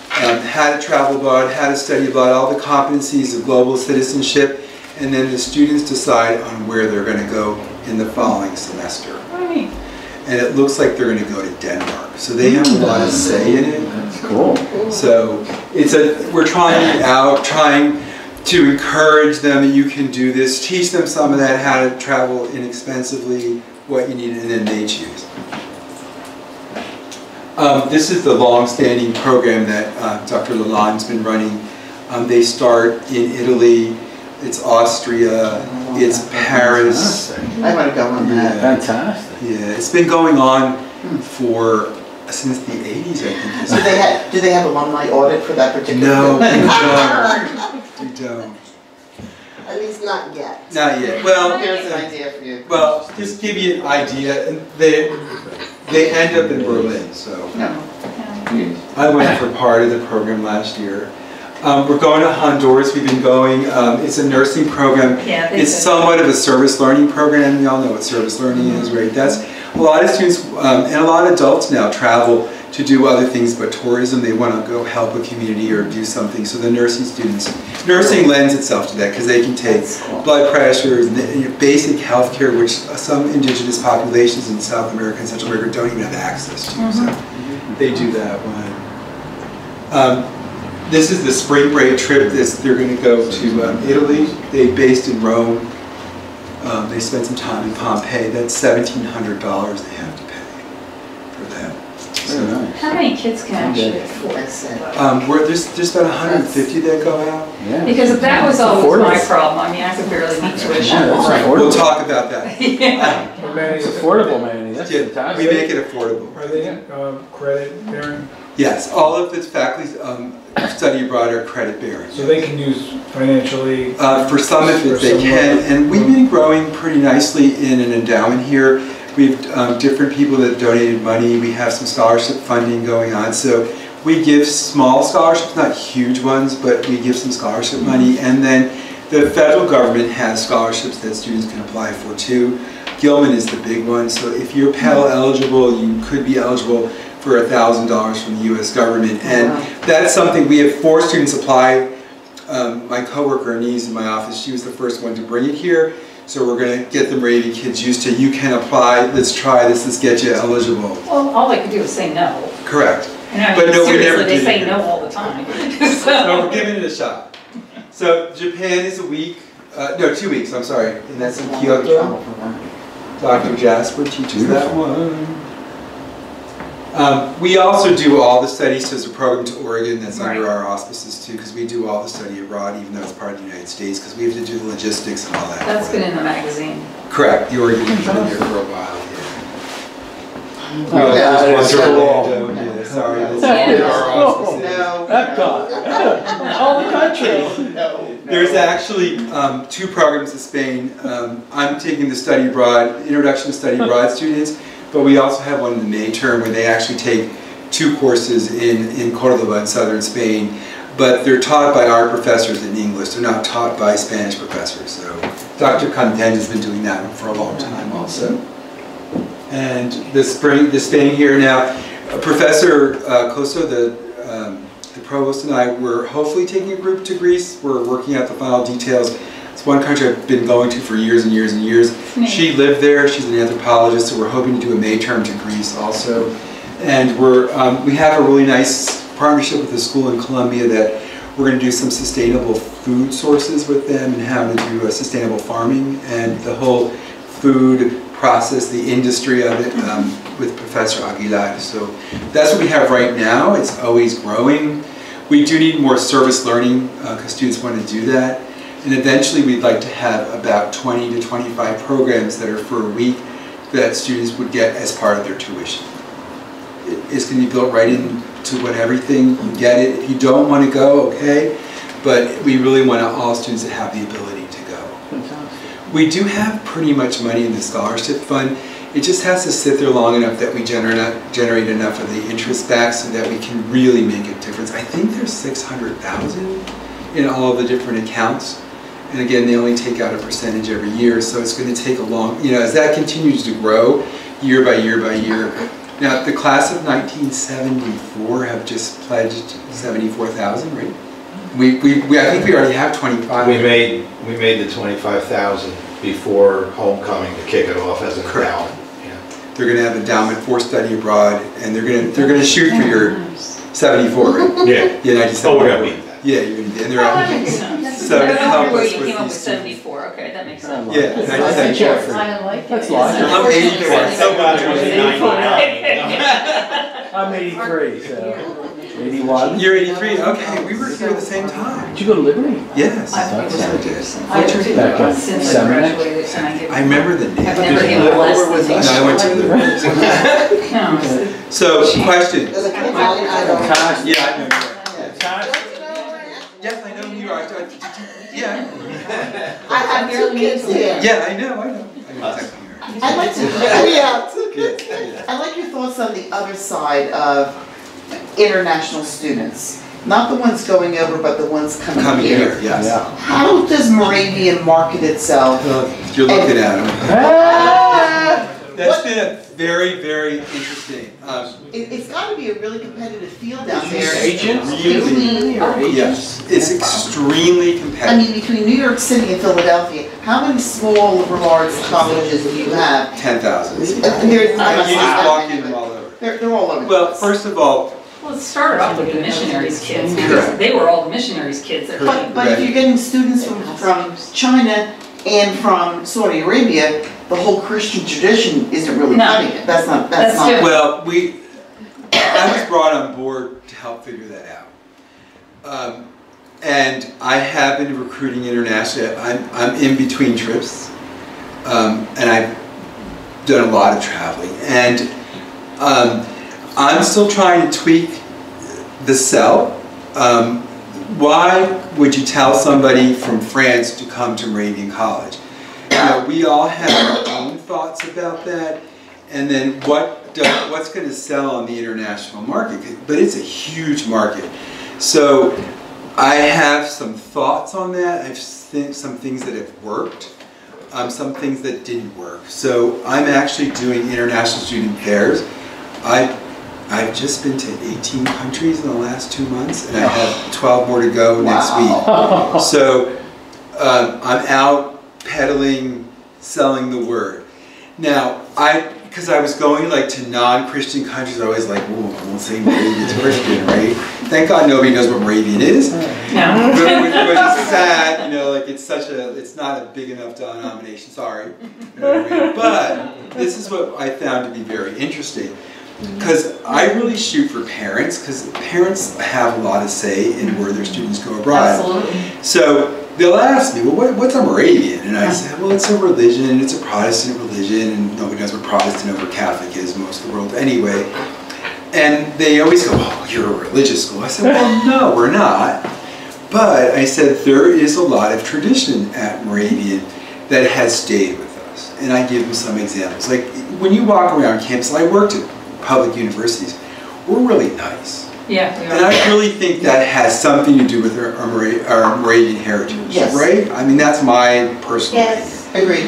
Speaker 1: how to travel abroad, how to study abroad, all the competencies of global citizenship, and then the students decide on where they're going to go in the following semester.
Speaker 4: Right.
Speaker 1: And it looks like they're going to go to Denmark. So they have a lot of say in it.
Speaker 5: That's cool.
Speaker 1: So we're trying it out, trying to encourage them that you can do this, teach them some of that, how to travel inexpensively, what you need, and then they choose. This is the long-standing program that Dr. Lalonde's been running. They start in Italy, it's Austria, it's Paris.
Speaker 3: I want to go on that.
Speaker 5: Fantastic.
Speaker 1: Yeah, it's been going on since the 80s, I think.
Speaker 3: Do they have alumni audit for that particular?
Speaker 1: No, we don't. We don't.
Speaker 3: At least not yet.
Speaker 1: Not yet. Well,
Speaker 3: Here's an idea for you.
Speaker 1: well, just give you an idea, and they end up in Berlin. So I went for part of the program last year. We're going to Honduras. We've been going. It's a nursing program.
Speaker 4: Yeah,
Speaker 1: it's somewhat of a service learning program. You all know what service learning is, right? That's a lot of students and a lot of adults now travel to do other things but tourism. They want to go help a community or do something. So the nursing students, nursing lends itself to that because they can take blood pressures, basic health care, which some indigenous populations in South America and Central America don't even have access to. So they do that one. This is the spring break trip. They're going to go to Italy. They're based in Rome. They spend some time in Pompeii. That's $1,700 they have to pay for that. So,
Speaker 4: how many kids can actually afford it?
Speaker 1: there's about 150 that go out.
Speaker 5: Yeah.
Speaker 4: Because that was always my problem. I mean, I could barely meet tuition.
Speaker 1: We'll talk about that.
Speaker 5: It's affordable, Manny. That's
Speaker 1: Yeah,
Speaker 5: fantastic.
Speaker 1: we make it affordable.
Speaker 6: Are they credit bearing?
Speaker 1: Yes, all of the faculty study abroad are credit bearing.
Speaker 6: So they can use financially?
Speaker 1: For some of it they can, and we've been growing pretty nicely in an endowment here. We have different people that donated money. We have some scholarship funding going on. So we give small scholarships, not huge ones, but we give some scholarship money. And then the federal government has scholarships that students can apply for too. Gilman is the big one. So if you're Pell eligible, you could be eligible for $1,000 from the U.S. government. And that's something, we have 4 students apply. My coworker Anise in my office, she was the first one to bring it here. So we're going to get the Moravian kids used to, you can apply, let's try this, let's get you eligible.
Speaker 4: Well, all they could do is say no.
Speaker 1: Correct.
Speaker 4: And I mean,
Speaker 1: But no, we
Speaker 4: seriously,
Speaker 1: never
Speaker 4: they
Speaker 1: did
Speaker 4: say
Speaker 1: it.
Speaker 4: no all the time.
Speaker 1: So we're giving it a shot. So Japan is a week, no, 2 weeks, I'm sorry, and that's in Kyoto. Dr. Jasper teaches that one. We also do all the studies, so there's a program to Oregon that's under our auspices too, because we do all the study abroad, even though it's part of the United States, because we have to do the logistics and all that.
Speaker 4: That's been in the magazine.
Speaker 1: Correct, the Oregon has been there for a while, Sorry, that's our auspices.
Speaker 5: All the country.
Speaker 1: There's actually 2 programs in Spain. I'm taking the study abroad, introduction to study abroad students, but we also have one in the May term where they actually take 2 courses in Cordoba in southern Spain, but they're taught by our professors in English. They're not taught by Spanish professors. So Dr. Content has been doing that for a long time also. And the Spain here now, Professor Koso, the provost, and I, we're hopefully taking a group to Greece. We're working out the final details. It's one country I've been going to for years and years and years. She lived there. She's an anthropologist, so we're hoping to do a May term to Greece also. And we have a really nice partnership with a school in Columbia that we're going to do some sustainable food sources with them and how to do sustainable farming and the whole food process, the industry of it with Professor Aguilar. So that's what we have right now. It's always growing. We do need more service learning because students want to do that. And eventually we'd like to have about 20 to 25 programs that are for a week that students would get as part of their tuition. It's going to be built right into everything. You get it. If you don't want to go, okay. But we really want all students to have the ability to go. We do have pretty much money in the scholarship fund. It just has to sit there long enough that we generate enough of the interest back so that we can really make a difference. I think there's 600,000 in all of the different accounts. And again, they only take out a percentage every year, so it's going to take a long, as that continues to grow year by year by year. Now, the class of 1974 have just pledged 74,000, right? I think we already have 25.
Speaker 7: We made the 25,000 before homecoming to kick it off as an endowment. Yeah.
Speaker 1: They're going to have endowment for study abroad, and they're going to shoot for your 74, right?
Speaker 7: Yeah.
Speaker 1: Yeah, 97.
Speaker 7: Oh, we're going to beat that.
Speaker 1: Yeah, you're going to. And they're
Speaker 4: That makes sense.
Speaker 1: So to help us
Speaker 4: you
Speaker 1: with
Speaker 4: came up with
Speaker 1: these
Speaker 4: 74. Okay, that makes sense.
Speaker 1: Yeah, 97.
Speaker 2: I like it.
Speaker 5: That's logical.
Speaker 1: I'm 84.
Speaker 5: I'm 83, so 81.
Speaker 1: You're 83. Okay, we were here at the same time.
Speaker 5: Did you go to Liberty?
Speaker 1: Yes.
Speaker 2: I've
Speaker 5: That's
Speaker 2: never
Speaker 5: it.
Speaker 2: been
Speaker 5: Back in
Speaker 2: since I
Speaker 5: seminary?
Speaker 2: graduated, and
Speaker 1: I remember the name.
Speaker 2: I've never given less than
Speaker 1: No, I went to the.
Speaker 4: No.
Speaker 1: So, question.
Speaker 3: Does it come on? I don't.
Speaker 5: Fantastic.
Speaker 1: Yeah, I know.
Speaker 5: Fantastic.
Speaker 1: Yes, I know New York. Yeah.
Speaker 3: I have 2 kids here.
Speaker 1: Yeah, I know exactly.
Speaker 3: I'd like to, I'd like your thoughts on the other side of international students. Not the ones going over, but the ones coming here.
Speaker 1: Yes.
Speaker 5: Yeah.
Speaker 3: How does Moravian market itself?
Speaker 1: You're looking at them. That's
Speaker 3: What-
Speaker 1: been a very, very interesting.
Speaker 3: It's got to be a really competitive field out there.
Speaker 5: Agents?
Speaker 1: Really? Yes, it's extremely
Speaker 3: I
Speaker 1: competitive.
Speaker 3: mean, between New York City and Philadelphia, how many small liberal arts colleges do you have?
Speaker 1: 10,000.
Speaker 3: There's-
Speaker 1: You just walk in them all over.
Speaker 3: They're all over.
Speaker 1: Well, first of all,
Speaker 4: Well, it started off with the missionaries' kids, because
Speaker 1: Correct.
Speaker 4: they were all the missionaries' kids that
Speaker 3: But if you're getting students from China and from Saudi Arabia, the whole Christian tradition isn't really
Speaker 4: No.
Speaker 3: cutting it. That's not.
Speaker 4: different.
Speaker 1: well, I was brought on board to help figure that out. And I have been recruiting internationally. I'm in between trips, and I've done a lot of traveling. And I'm still trying to tweak the sell. Why would you tell somebody from France to come to Moravian College? You know, we all have our own thoughts about that, and then what's going to sell on the international market? But it's a huge market. So I have some thoughts on that. I've seen some things that have worked, some things that didn't work. So I'm actually doing international student pairs. I've just been to 18 countries in the last 2 months, and I have 12 more to go next week. So I'm out peddling, selling the word. Now, because I was going like to non-Christian countries, I was like, "Whoa, I won't say Moravian's Christian, right?" Thank God nobody knows what Moravian is.
Speaker 4: No.
Speaker 1: Which is sad, you know, like it's not a big enough denomination, sorry. You know what I mean? But this is what I found to be very interesting. Because I really shoot for parents, because parents have a lot of say in where their students go abroad.
Speaker 2: Absolutely.
Speaker 1: So they'll ask me, well, what's a Moravian? And I say, well, it's a religion, it's a Protestant religion, and nobody knows what Protestant over Catholic is most of the world anyway. And they always go, oh, you're a religious school. I said, well, no, we're not. But I said, there is a lot of tradition at Moravian that has stayed with us. And I give them some examples. Like, when you walk around campus, I worked at public universities, we're really nice.
Speaker 4: Yeah, we
Speaker 1: And
Speaker 4: are.
Speaker 1: I really think that has something to do with our Moravian heritage,
Speaker 3: Yes.
Speaker 1: right? I mean, that's my personal opinion.
Speaker 3: Agreed.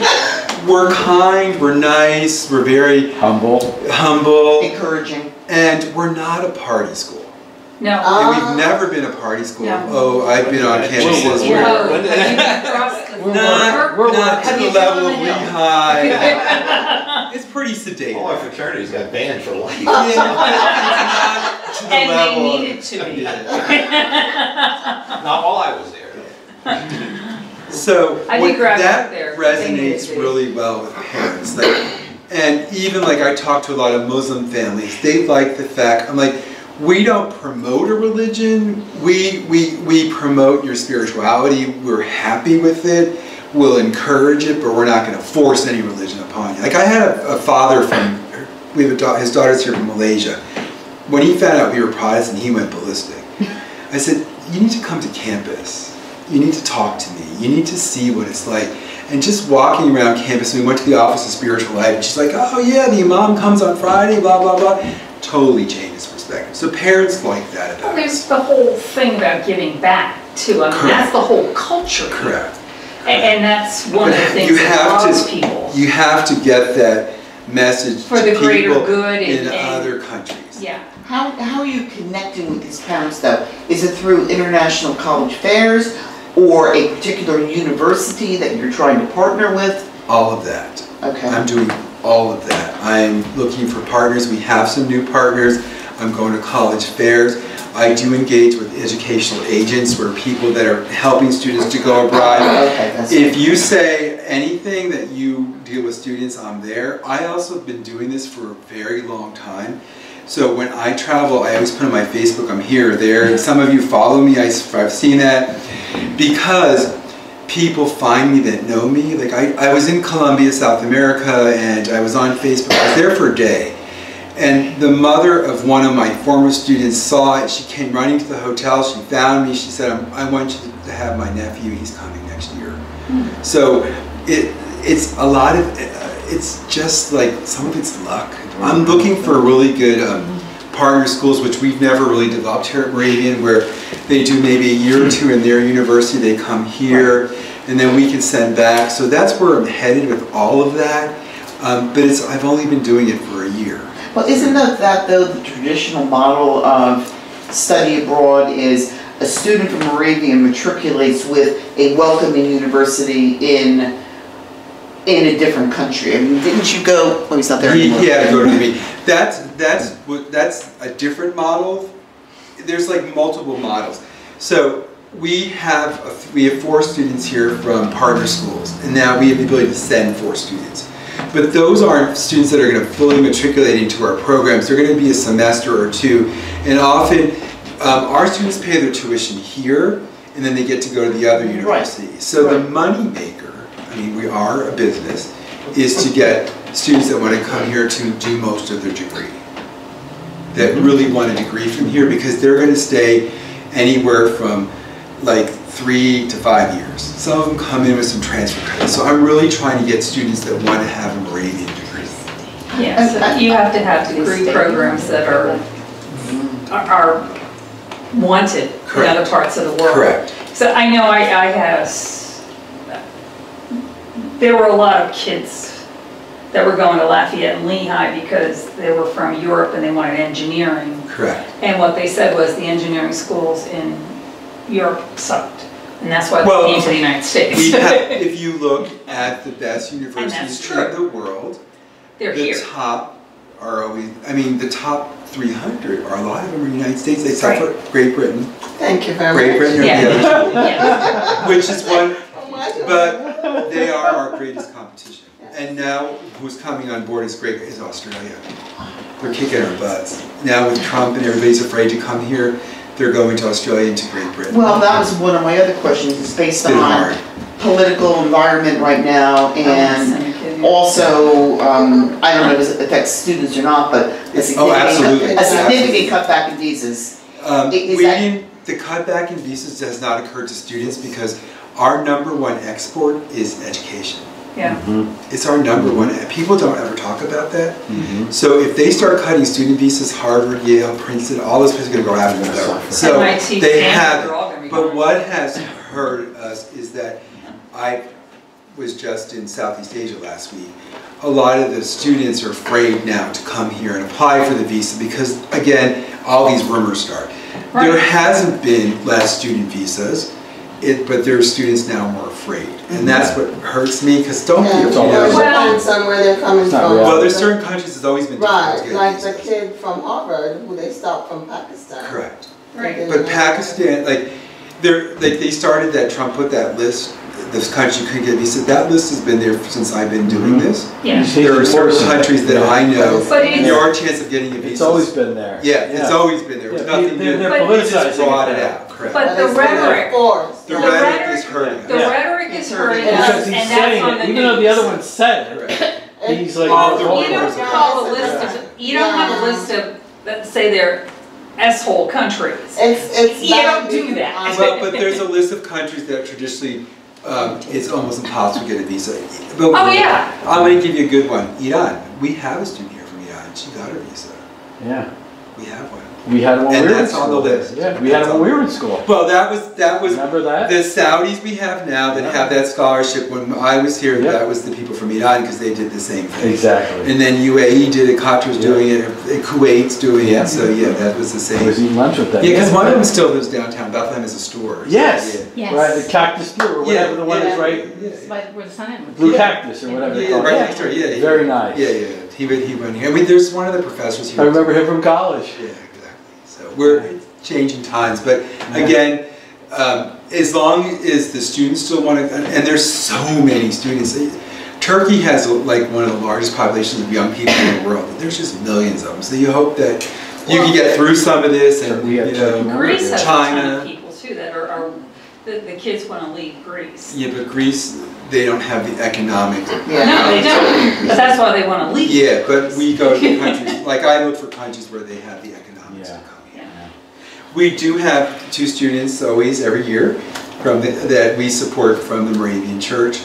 Speaker 1: We're kind, we're nice, we're very
Speaker 5: Humble.
Speaker 1: humble,
Speaker 3: Encouraging.
Speaker 1: and we're not a party school.
Speaker 4: No.
Speaker 1: And we've never been a party school.
Speaker 4: No.
Speaker 1: Oh, I've been on campuses where
Speaker 4: No, have you crossed the
Speaker 1: not
Speaker 4: Have
Speaker 1: to the
Speaker 4: you
Speaker 1: level
Speaker 4: been
Speaker 1: of
Speaker 4: on the hill?
Speaker 1: Lehigh. It's pretty sedated.
Speaker 7: All our fraternities got banned for life.
Speaker 1: Yeah, it's not to the
Speaker 4: And
Speaker 1: level
Speaker 4: they
Speaker 1: of-
Speaker 4: needed to be.
Speaker 7: Not while I was there.
Speaker 1: So
Speaker 4: I
Speaker 1: what
Speaker 4: did grab
Speaker 1: that
Speaker 4: up there.
Speaker 1: resonates
Speaker 2: They needed to.
Speaker 1: really well with parents. Like, and even like I talk to a lot of Muslim families, they like the fact, I'm like, we don't promote a religion, we promote your spirituality, we're happy with it, we'll encourage it, but we're not going to force any religion upon you. Like I had a father from, we have his daughter's here from Malaysia. When he found out we were Protestant, he went ballistic. I said, you need to come to campus. You need to talk to me. You need to see what it's like. And just walking around campus, we went to the Office of Spiritual Life, and she's like, oh yeah, the imam comes on Friday, blah, blah, blah. Totally changed his perspective. So parents like that
Speaker 4: Well,
Speaker 1: about
Speaker 4: there's
Speaker 1: us.
Speaker 4: the whole thing about giving back too. I mean,
Speaker 1: Correct.
Speaker 4: that's the whole culture.
Speaker 1: Correct.
Speaker 4: And that's one of the
Speaker 1: But
Speaker 4: things
Speaker 1: you
Speaker 4: that
Speaker 1: have
Speaker 4: draws
Speaker 1: to-
Speaker 4: people.
Speaker 1: You have to get that message
Speaker 4: For
Speaker 1: to
Speaker 4: the greater
Speaker 1: people
Speaker 4: good
Speaker 1: in
Speaker 4: and-
Speaker 1: other countries.
Speaker 4: Yeah.
Speaker 3: How are you connecting with these parents though? Is it through international college fairs or a particular university that you're trying to partner with?
Speaker 1: All of that.
Speaker 3: Okay.
Speaker 1: I'm doing all of that. I'm looking for partners. We have some new partners. I'm going to college fairs. I do engage with educational agents, where people that are helping students to go abroad.
Speaker 3: Okay, that's
Speaker 1: If you say anything that you deal with students, I'm there. I also have been doing this for a very long time. So when I travel, I always put on my Facebook, I'm here or there. And some of you follow me, I've seen that. Because people find me that know me. Like I was in Colombia, South America, and I was on Facebook. I was there for a day. And the mother of one of my former students saw it. She came running to the hotel. She found me. She said, I want you to have my nephew. He's coming next year. So it's a lot of, it's just like, some of it's luck. I'm looking for really good partner schools, which we've never really developed here at Moravian, where they do maybe a year or two in their university, they come here, and then we can send back. So that's where I'm headed with all of that. But I've only been doing it for a year.
Speaker 3: Well, isn't that though the traditional model of study abroad is a student from Moravian matriculates with a welcoming university in a different country? I mean, didn't you go? Well, he's not there anymore.
Speaker 1: He had to go to the meeting. That's a different model. There's like multiple models. So we have 4 students here from partner schools, and now we have the ability to send 4 students. But those aren't students that are going to fully matriculate into our programs. They're going to be a semester or 2, and often our students pay their tuition here, and then they get to go to the other university. Right. So the money maker, I mean, we are a business, is to get students that want to come here to do most of their degree, that really want a degree from here, because they're going to stay anywhere from like 3 to 5 years. Some of them come in with some transfer credits. So I'm really trying to get students that want to have a Moravian degree.
Speaker 4: Yeah, so you have to have degree programs that are wanted in other parts of the world.
Speaker 1: Correct.
Speaker 4: So I know there were a lot of kids that were going to Lafayette and Lehigh because they were from Europe and they wanted engineering.
Speaker 1: Correct.
Speaker 4: And what they said was the engineering schools in Europe sucked. And that's why they came to the United States.
Speaker 1: If you look at the best universities in the world,
Speaker 4: they're
Speaker 1: the
Speaker 4: here.
Speaker 1: top are always, I mean, the top 300 are a lot of them are in the United States, except for Great Britain.
Speaker 3: Thank you very much.
Speaker 1: Great Britain are the other two.
Speaker 4: Yeah.
Speaker 1: Which is one, but they are our greatest competition. And now who's coming on board is Australia. They're kicking our butts. Now with Trump and everybody's afraid to come here, they're going to Australia and to Great Britain.
Speaker 3: Well, that was one of my other questions. It's based on political environment right now, and also, I don't know if it affects students or not, but a significant cutback in visas.
Speaker 1: The cutback in visas does not occur to students because our #1 export is education.
Speaker 4: Yeah.
Speaker 1: It's our #1. People don't ever talk about that. So if they start cutting student visas, Harvard, Yale, Princeton, all those places are going to go out of the So they have. But what has hurt us is that I was just in Southeast Asia last week. A lot of the students are afraid now to come here and apply for the visa because, again, all these rumors start. Right. There hasn't been less student visas. But there are students now more afraid, and that's what hurts me. Because don't be afraid.
Speaker 8: Well, somewhere they're coming from.
Speaker 1: Well, there's certain countries that's always been
Speaker 8: right, like the kid from Harvard who they stopped from Pakistan.
Speaker 1: Correct. Right. But Pakistan, they started that. Trump put that list. This country couldn't get visa. That list has been there since I've been doing this.
Speaker 4: Yeah.
Speaker 1: There are certain countries that I know. There are chances of getting a visa.
Speaker 5: It's always been there.
Speaker 1: Yeah, it's always been there. It's nothing new.
Speaker 5: They're politicizing
Speaker 1: brought it out. Correct.
Speaker 4: But the rhetoric.
Speaker 1: The rhetoric is hurting us.
Speaker 4: The rhetoric is hurting us,
Speaker 5: because he's saying it, even though the other one said it. He's like,
Speaker 4: you don't have a list of, let's say they're S-hole countries. You don't do that.
Speaker 1: Well, but there's a list of countries that traditionally it's almost impossible to get a visa. But I'm going to give you a good one. Iran. We have a student here from Iran. She got her visa.
Speaker 5: Yeah.
Speaker 1: We have one.
Speaker 5: We had one when we were in school.
Speaker 1: And that's on the list.
Speaker 5: Yeah, we had one when we were in school.
Speaker 1: Well, that was.
Speaker 5: Remember that?
Speaker 1: The Saudis we have now that have that scholarship. When I was here, that was the people from Iran because they did the same thing.
Speaker 5: Exactly.
Speaker 1: And then UAE did it, Qatar's doing it, Kuwait's doing it. So that was the same.
Speaker 5: I was eating lunch with them.
Speaker 1: Yeah, because one of them still lives downtown. Bethlehem is a store.
Speaker 5: Yes.
Speaker 1: So,
Speaker 2: Yes.
Speaker 5: Right, the cactus store or whatever the one is, right?
Speaker 2: Where the sun is.
Speaker 5: Blue cactus or whatever they call it.
Speaker 1: Right next door. Yeah.
Speaker 5: Very nice.
Speaker 1: Yeah. He went here. I mean, there's one of the professors here.
Speaker 5: I remember him from college.
Speaker 1: Yeah. So we're changing times, but again, as long as the students still want to, and there's so many students. Turkey has like one of the largest populations of young people in the world. There's just millions of them. So you hope that you can get through some of this, and
Speaker 5: we have
Speaker 4: Greece has
Speaker 1: China.
Speaker 4: a ton of people too that are the kids want to leave Greece.
Speaker 1: Yeah, but Greece, they don't have the economic.
Speaker 3: Yeah.
Speaker 4: No, they don't, but that's why they want to leave.
Speaker 1: Yeah, but we go to countries, like I look for countries where they have the economics to come here. We do have 2 students always every year that we support from the Moravian Church.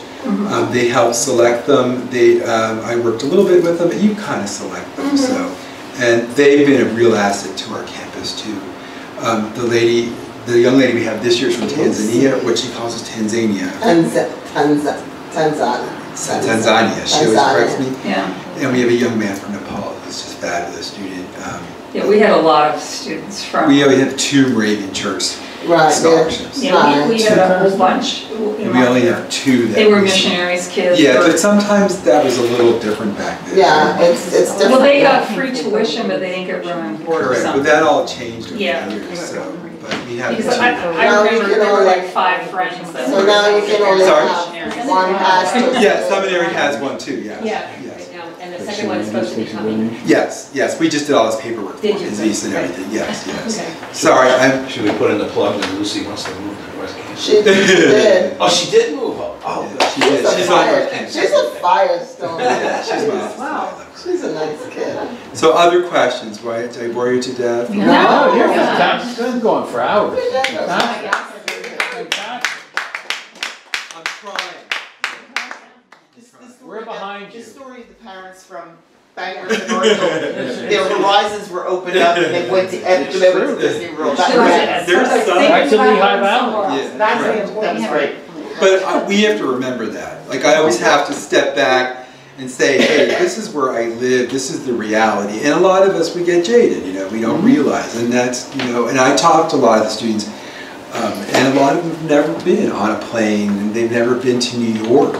Speaker 1: They help select them. I worked a little bit with them, but you kind of select them. So, and they've been a real asset to our campus too. The young lady we have this year is from Tanzania, what she calls us Tanzania. Tanzania, she always corrects me.
Speaker 4: Yeah.
Speaker 1: And we have a young man from Nepal who's just a fabulous student.
Speaker 4: Yeah, we had a lot of students from.
Speaker 1: We only have 2 Moravian Church scholarships.
Speaker 4: Yeah, we had a whole bunch.
Speaker 1: And we only have 2 that
Speaker 4: they were missionaries' kids.
Speaker 1: Yeah, but sometimes that was a little different back then.
Speaker 8: Yeah, it's different.
Speaker 4: Well, they got free tuition, but they didn't get room and board or
Speaker 1: Correct,
Speaker 4: something.
Speaker 1: but that all changed over the
Speaker 4: Yeah.
Speaker 1: years, so, but we have
Speaker 4: Because
Speaker 1: 2.
Speaker 4: I
Speaker 8: Now you
Speaker 4: remember
Speaker 8: can
Speaker 4: there were
Speaker 8: only-
Speaker 4: like 5 friends that
Speaker 8: So
Speaker 4: were
Speaker 8: now you can only
Speaker 1: Sorry?
Speaker 8: have one pastor.
Speaker 1: Yeah, seminary has one too, yes.
Speaker 9: Yeah.
Speaker 1: Yes.
Speaker 9: And the second one is supposed to be coming.
Speaker 1: Yes, we just did all this paperwork for
Speaker 9: Did you?
Speaker 1: his visa and everything, yes.
Speaker 9: Okay.
Speaker 1: Sorry,
Speaker 7: Should we put in the plug that Lucy wants to move to West Campus?
Speaker 8: She did.
Speaker 7: Oh, she did move. Oh, good.
Speaker 1: she did, she's on North Campus.
Speaker 8: She's a firestone.
Speaker 1: Yeah, she's my
Speaker 8: Wow. She's a nice kid.
Speaker 1: So other questions, why, did I bore you to death?
Speaker 5: No, you're fantastic. This is going for hours. Fantastic.
Speaker 1: I'm trying.
Speaker 5: We're behind you.
Speaker 3: The story of the parents from Bangor to Northville, their horizons were opened up and they went to Disney World. That
Speaker 1: There's some,
Speaker 5: Right to Lehigh Valley.
Speaker 1: Yeah,
Speaker 2: That's
Speaker 1: right.
Speaker 2: the important.
Speaker 3: was right.
Speaker 1: But we have to remember that. Like I always have to step back and say, hey, this is where I live, this is the reality. And a lot of us, we get jaded, we don't realize. And that's, and I talked to a lot of the students, and a lot of them have never been on a plane, and they've never been to New York.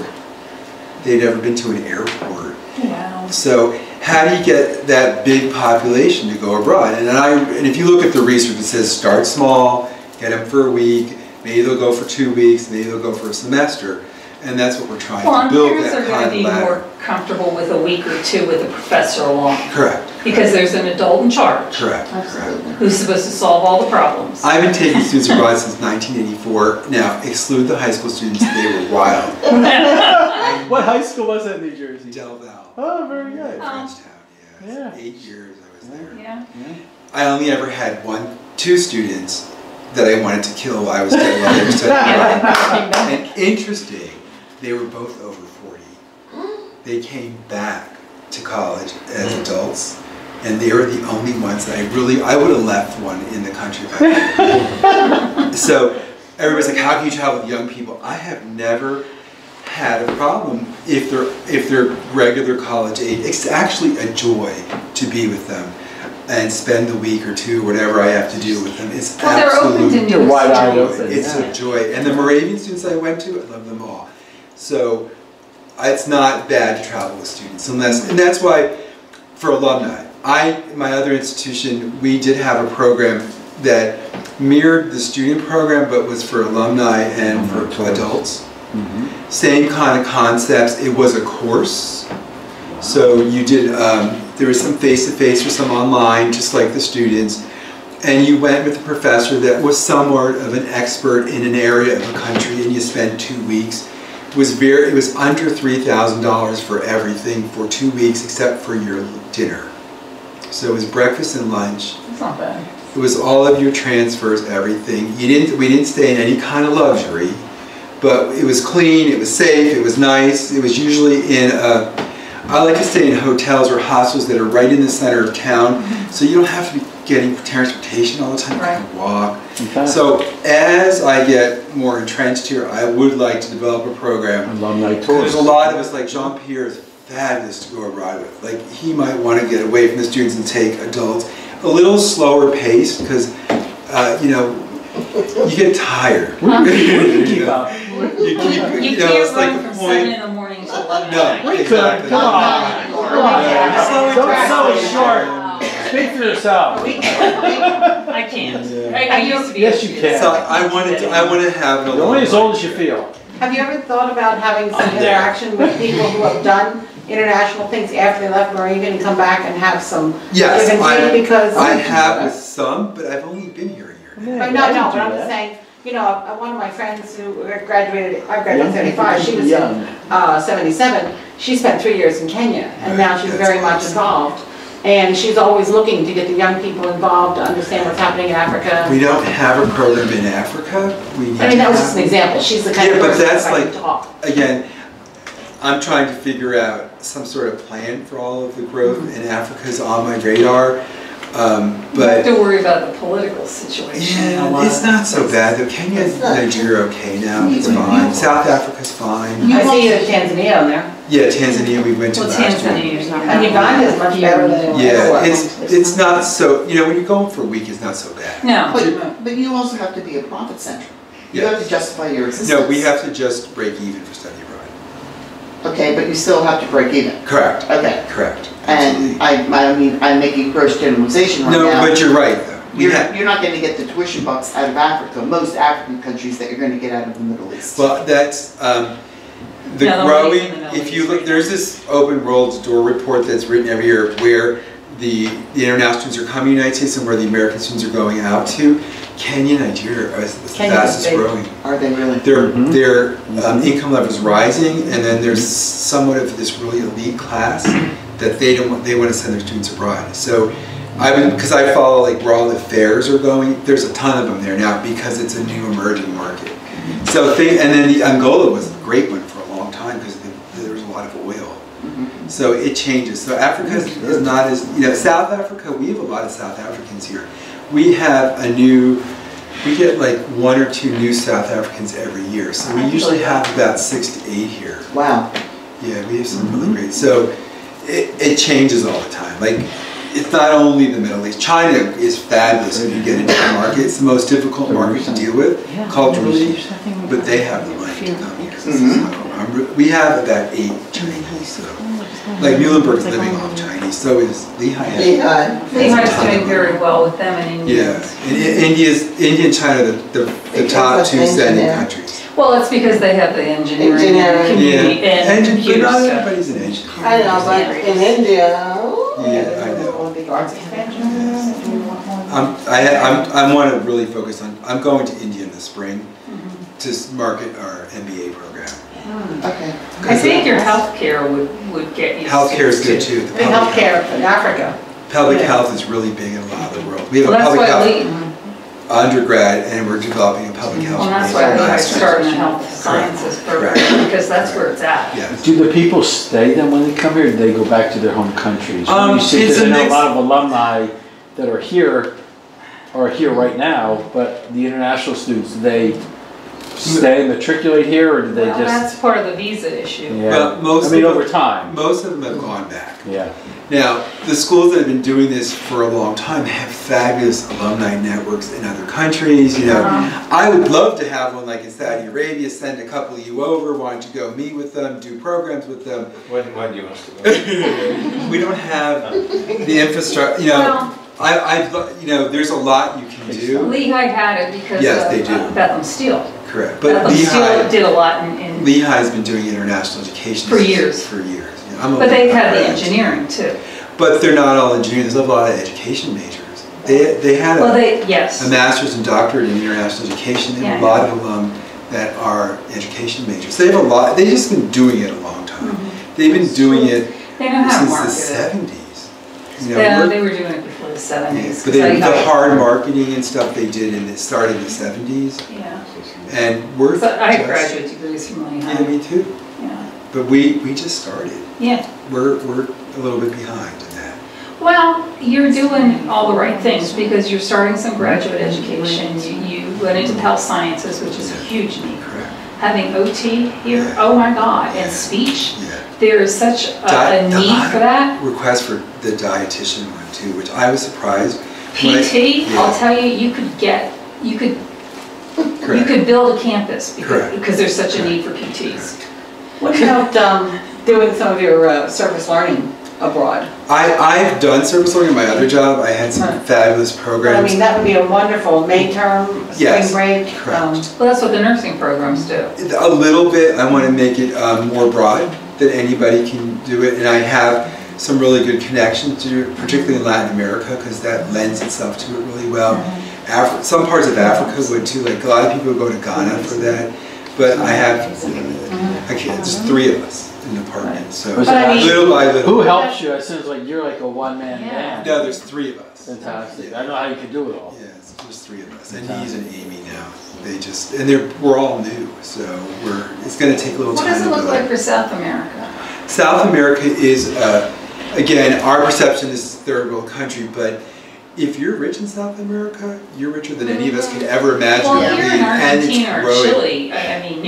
Speaker 1: They've never been to an airport.
Speaker 4: Wow.
Speaker 1: So how do you get that big population to go abroad? And if you look at the research, it says start small, get them for a week, maybe they'll go for 2 weeks, maybe they'll go for a semester. And that's what we're trying to build,
Speaker 4: Parents are
Speaker 1: that
Speaker 4: going
Speaker 1: kind
Speaker 4: to
Speaker 1: of
Speaker 4: be
Speaker 1: ladder.
Speaker 4: more comfortable with a week or 2 with a professor along.
Speaker 1: Correct.
Speaker 4: Because there's an adult in charge.
Speaker 1: Correct.
Speaker 4: Who's supposed to solve all the problems.
Speaker 1: I've been taking students abroad since 1984. Now, exclude the high school students, they were wild.
Speaker 5: What high school was that in New Jersey?
Speaker 1: Del Val.
Speaker 5: Oh, very good.
Speaker 1: Frenchtown,
Speaker 5: Yeah.
Speaker 1: 8 years I was there.
Speaker 4: Yeah.
Speaker 1: I only ever had 2 students that I wanted to kill while I was still while they were studying. And interesting, they were both over 40. They came back to college as adults, and they were the only ones that I would have left one in the country back then. So everybody's like, how can you travel with young people? I have never had a problem if they're regular college age. It's actually a joy to be with them and spend the week or 2, whatever I have to do with them. It's
Speaker 4: Well, they're open to
Speaker 1: absolutely
Speaker 4: new
Speaker 5: wide-eyed
Speaker 4: students.
Speaker 5: open.
Speaker 1: it's a joy. And the Moravian students I went to, I love them all. So it's not bad to travel with students, and that's why for alumni, my other institution, we did have a program that mirrored the student program, but was for alumni and for adults. Same kind of concepts. It was a course, so you did. There was some face-to-face or some online, just like the students. And you went with a professor that was somewhat of an expert in an area of a country, and you spent 2 weeks. It was under $3,000 for everything for 2 weeks, except for your dinner. So it was breakfast and lunch.
Speaker 4: That's not bad.
Speaker 1: It was all of your transfers, everything. We didn't stay in any kind of luxury, but it was clean, it was safe, it was nice. It was usually I like to stay in hotels or hostels that are right in the center of town, so you don't have to be getting transportation all the time. You can walk.
Speaker 5: Okay.
Speaker 1: So as I get more entrenched here, I would like to develop a program.
Speaker 5: Alumni
Speaker 1: There's
Speaker 5: tours.
Speaker 1: a lot of us, like Jean-Pierre is fabulous to go abroad with. Like he might want to get away from the students and take adults. A little slower pace because, you get tired.
Speaker 5: We keep up.
Speaker 1: You
Speaker 4: You
Speaker 1: it's
Speaker 4: can't
Speaker 1: like
Speaker 4: run
Speaker 1: the
Speaker 4: from 7
Speaker 1: point.
Speaker 4: in the morning to 11
Speaker 1: No,
Speaker 4: at night.
Speaker 1: exactly.
Speaker 5: Come on. Don't sell it short. Speak for yourself.
Speaker 4: I can't. I used to be.
Speaker 5: Yes, you can.
Speaker 1: So I want to have an
Speaker 5: You're only as old as you feel.
Speaker 2: Have you ever thought about having some interaction with people who have done international things after they left Moravian and come back and have some
Speaker 1: Yes,
Speaker 2: give and take? Because
Speaker 1: I have with some, but I've only been here a year.
Speaker 2: No, but I'm just saying, You know, one of my friends who graduated, I graduated in 75, she was in 77. She spent 3 years in Kenya, and now she's very much involved. And she's always looking to get the young people involved to understand what's happening in Africa.
Speaker 1: We don't have a program in Africa.
Speaker 2: I mean, that was just an example. She's the kind of person
Speaker 1: that's
Speaker 2: who
Speaker 1: like,
Speaker 2: talk.
Speaker 1: Again, I'm trying to figure out some sort of plan for all of the growth, and Africa's on my radar.
Speaker 4: You have to worry about the political situation.
Speaker 1: Yeah, it's not so bad. Though Kenya and Nigeria are okay now. It's fine. South Africa's fine.
Speaker 2: I see you in Tanzania on there.
Speaker 1: Yeah, Tanzania we went to last year.
Speaker 2: And Uganda is much better than it was.
Speaker 1: Yeah, it's not so, you know, when you're going for a week, it's not so bad.
Speaker 4: No.
Speaker 3: But you also have to be a profit center. You have to justify your existence.
Speaker 1: No, we have to just break even for study abroad.
Speaker 3: Okay, but you still have to break even.
Speaker 1: Correct.
Speaker 3: Okay.
Speaker 1: Correct.
Speaker 3: And I mean, I'm making gross generalization right now.
Speaker 1: No, but you're right though.
Speaker 3: You're not going to get the tuition bucks out of Africa, most African countries that you're going to get out of the Middle East.
Speaker 1: Well, that's growing, if you look, there's this Open World's Door report that's written every year where the international students are coming to the United States and where the American students are going out to. Kenya, Nigeria are the fastest growing.
Speaker 3: Are they really?
Speaker 1: Their income level is rising, and then there's somewhat of this really elite class that they want to send their students abroad. So because I follow like where all the fairs are going, there's a ton of them there now because it's a new emerging market. So and then the Angola was a great one for a long time because there was a lot of oil. So it changes. So Africa is not as, you know, South Africa, we have a lot of South Africans here. We have we get like 1 or 2 new South Africans every year. So we usually have about 6 to 8 here.
Speaker 3: Wow.
Speaker 1: Yeah, we have some really great. So it changes all the time. Like, it's not only the Middle East. China is fabulous when you get into the market. It's the most difficult market to deal with culturally, but they have the money to come here. We have about 8 Chinese. So. Like Muhlenberg's living off Chinese, so is Lehigh.
Speaker 4: Lehigh's doing very well with them and India.
Speaker 1: Yeah, and India and China are the top 2 sending countries.
Speaker 4: Well, it's because they have the engineering community and computer
Speaker 1: but not
Speaker 4: stuff.
Speaker 1: everybody's an engineer.
Speaker 8: I know, but in India.
Speaker 1: Yeah, I know. I want to really focus on. I'm going to India in the spring to market our MBA program.
Speaker 3: Okay.
Speaker 4: I think your healthcare would get you.
Speaker 1: Healthcare is good too.
Speaker 2: The healthcare in Africa.
Speaker 1: Public health is really big in a lot of the world. We have a public health undergrad, and we're developing a public health.
Speaker 4: Well, that's why I started a health sciences program because that's where it's at.
Speaker 1: Yes.
Speaker 5: Do the people stay then when they come here, or do they go back to their home countries? You see, there's a lot of alumni that are here right now, but the international students, do they stay and matriculate here, or do they just?
Speaker 4: That's part of the visa issue.
Speaker 5: Yeah.
Speaker 1: Well,
Speaker 5: over time.
Speaker 1: Most of them have gone back.
Speaker 5: Yeah.
Speaker 1: Now, the schools that have been doing this for a long time have fabulous alumni networks in other countries. You know, I would love to have one like in Saudi Arabia. Send a couple of you over. Why don't you go meet with them, do programs with them?
Speaker 7: When do you want us to go?
Speaker 1: We don't have the infrastructure. You know, you know, there's a lot you can do.
Speaker 4: Lehigh had it because
Speaker 1: they do.
Speaker 4: Bethlehem Steel.
Speaker 1: Correct, but
Speaker 4: Bethlehem Steel did a lot in
Speaker 1: Lehigh's been doing international education
Speaker 4: for years.
Speaker 1: For years.
Speaker 4: But they've had the engineering too.
Speaker 1: But they're not all engineers. There's a lot of education majors. They had a master's and doctorate in international education. They have a lot of alum that are education majors. They have a lot. They've just been doing it a long time. They've been doing it since the 70s. You know,
Speaker 4: they were doing it before the 70s.
Speaker 1: But the hard marketing and stuff they did, and it started in the 70s.
Speaker 4: Yeah.
Speaker 1: And
Speaker 4: I have graduate degrees from Lehigh.
Speaker 1: Yeah, me too.
Speaker 4: Yeah.
Speaker 1: But we just started.
Speaker 4: Yeah.
Speaker 1: We're a little bit behind in that.
Speaker 4: Well, you're doing all the right things because you're starting some graduate education. You went into health sciences, which is a huge need.
Speaker 1: Correct.
Speaker 4: Having OT here, oh my God, and speech.
Speaker 1: Yeah.
Speaker 4: There is such a need for that.
Speaker 1: Request for the dietitian one too, which I was surprised.
Speaker 4: PT, I'll tell you, you could build a campus because there's such a need for PTs.
Speaker 2: What about doing some of your service learning abroad?
Speaker 1: I've done service learning in my other job. I had some fabulous programs.
Speaker 2: I mean, that would be a wonderful May term, spring break.
Speaker 1: Correct.
Speaker 4: Well, that's what the nursing programs do.
Speaker 1: A little bit. I want to make it more broad, that anybody can do it. And I have some really good connections to it, particularly in Latin America, because that lends itself to it really well. some parts of Africa would too. Like a lot of people go to Ghana for that, but I have just 3 of us in the apartment. So little by little.
Speaker 5: Who helps you? It sounds like you're like a one-man band.
Speaker 1: No, there's 3 of us.
Speaker 5: Fantastic. I don't know how you can do it all.
Speaker 1: Yeah, it's just 3 of us, and he's and Amy now. We're all new, so it's going to take a little time.
Speaker 4: What does it look like for South America?
Speaker 1: South America is, again, our perception is third world country, but if you're rich in South America, you're richer than any of us could ever imagine.
Speaker 4: Well, here in Argentina or Chile, I mean,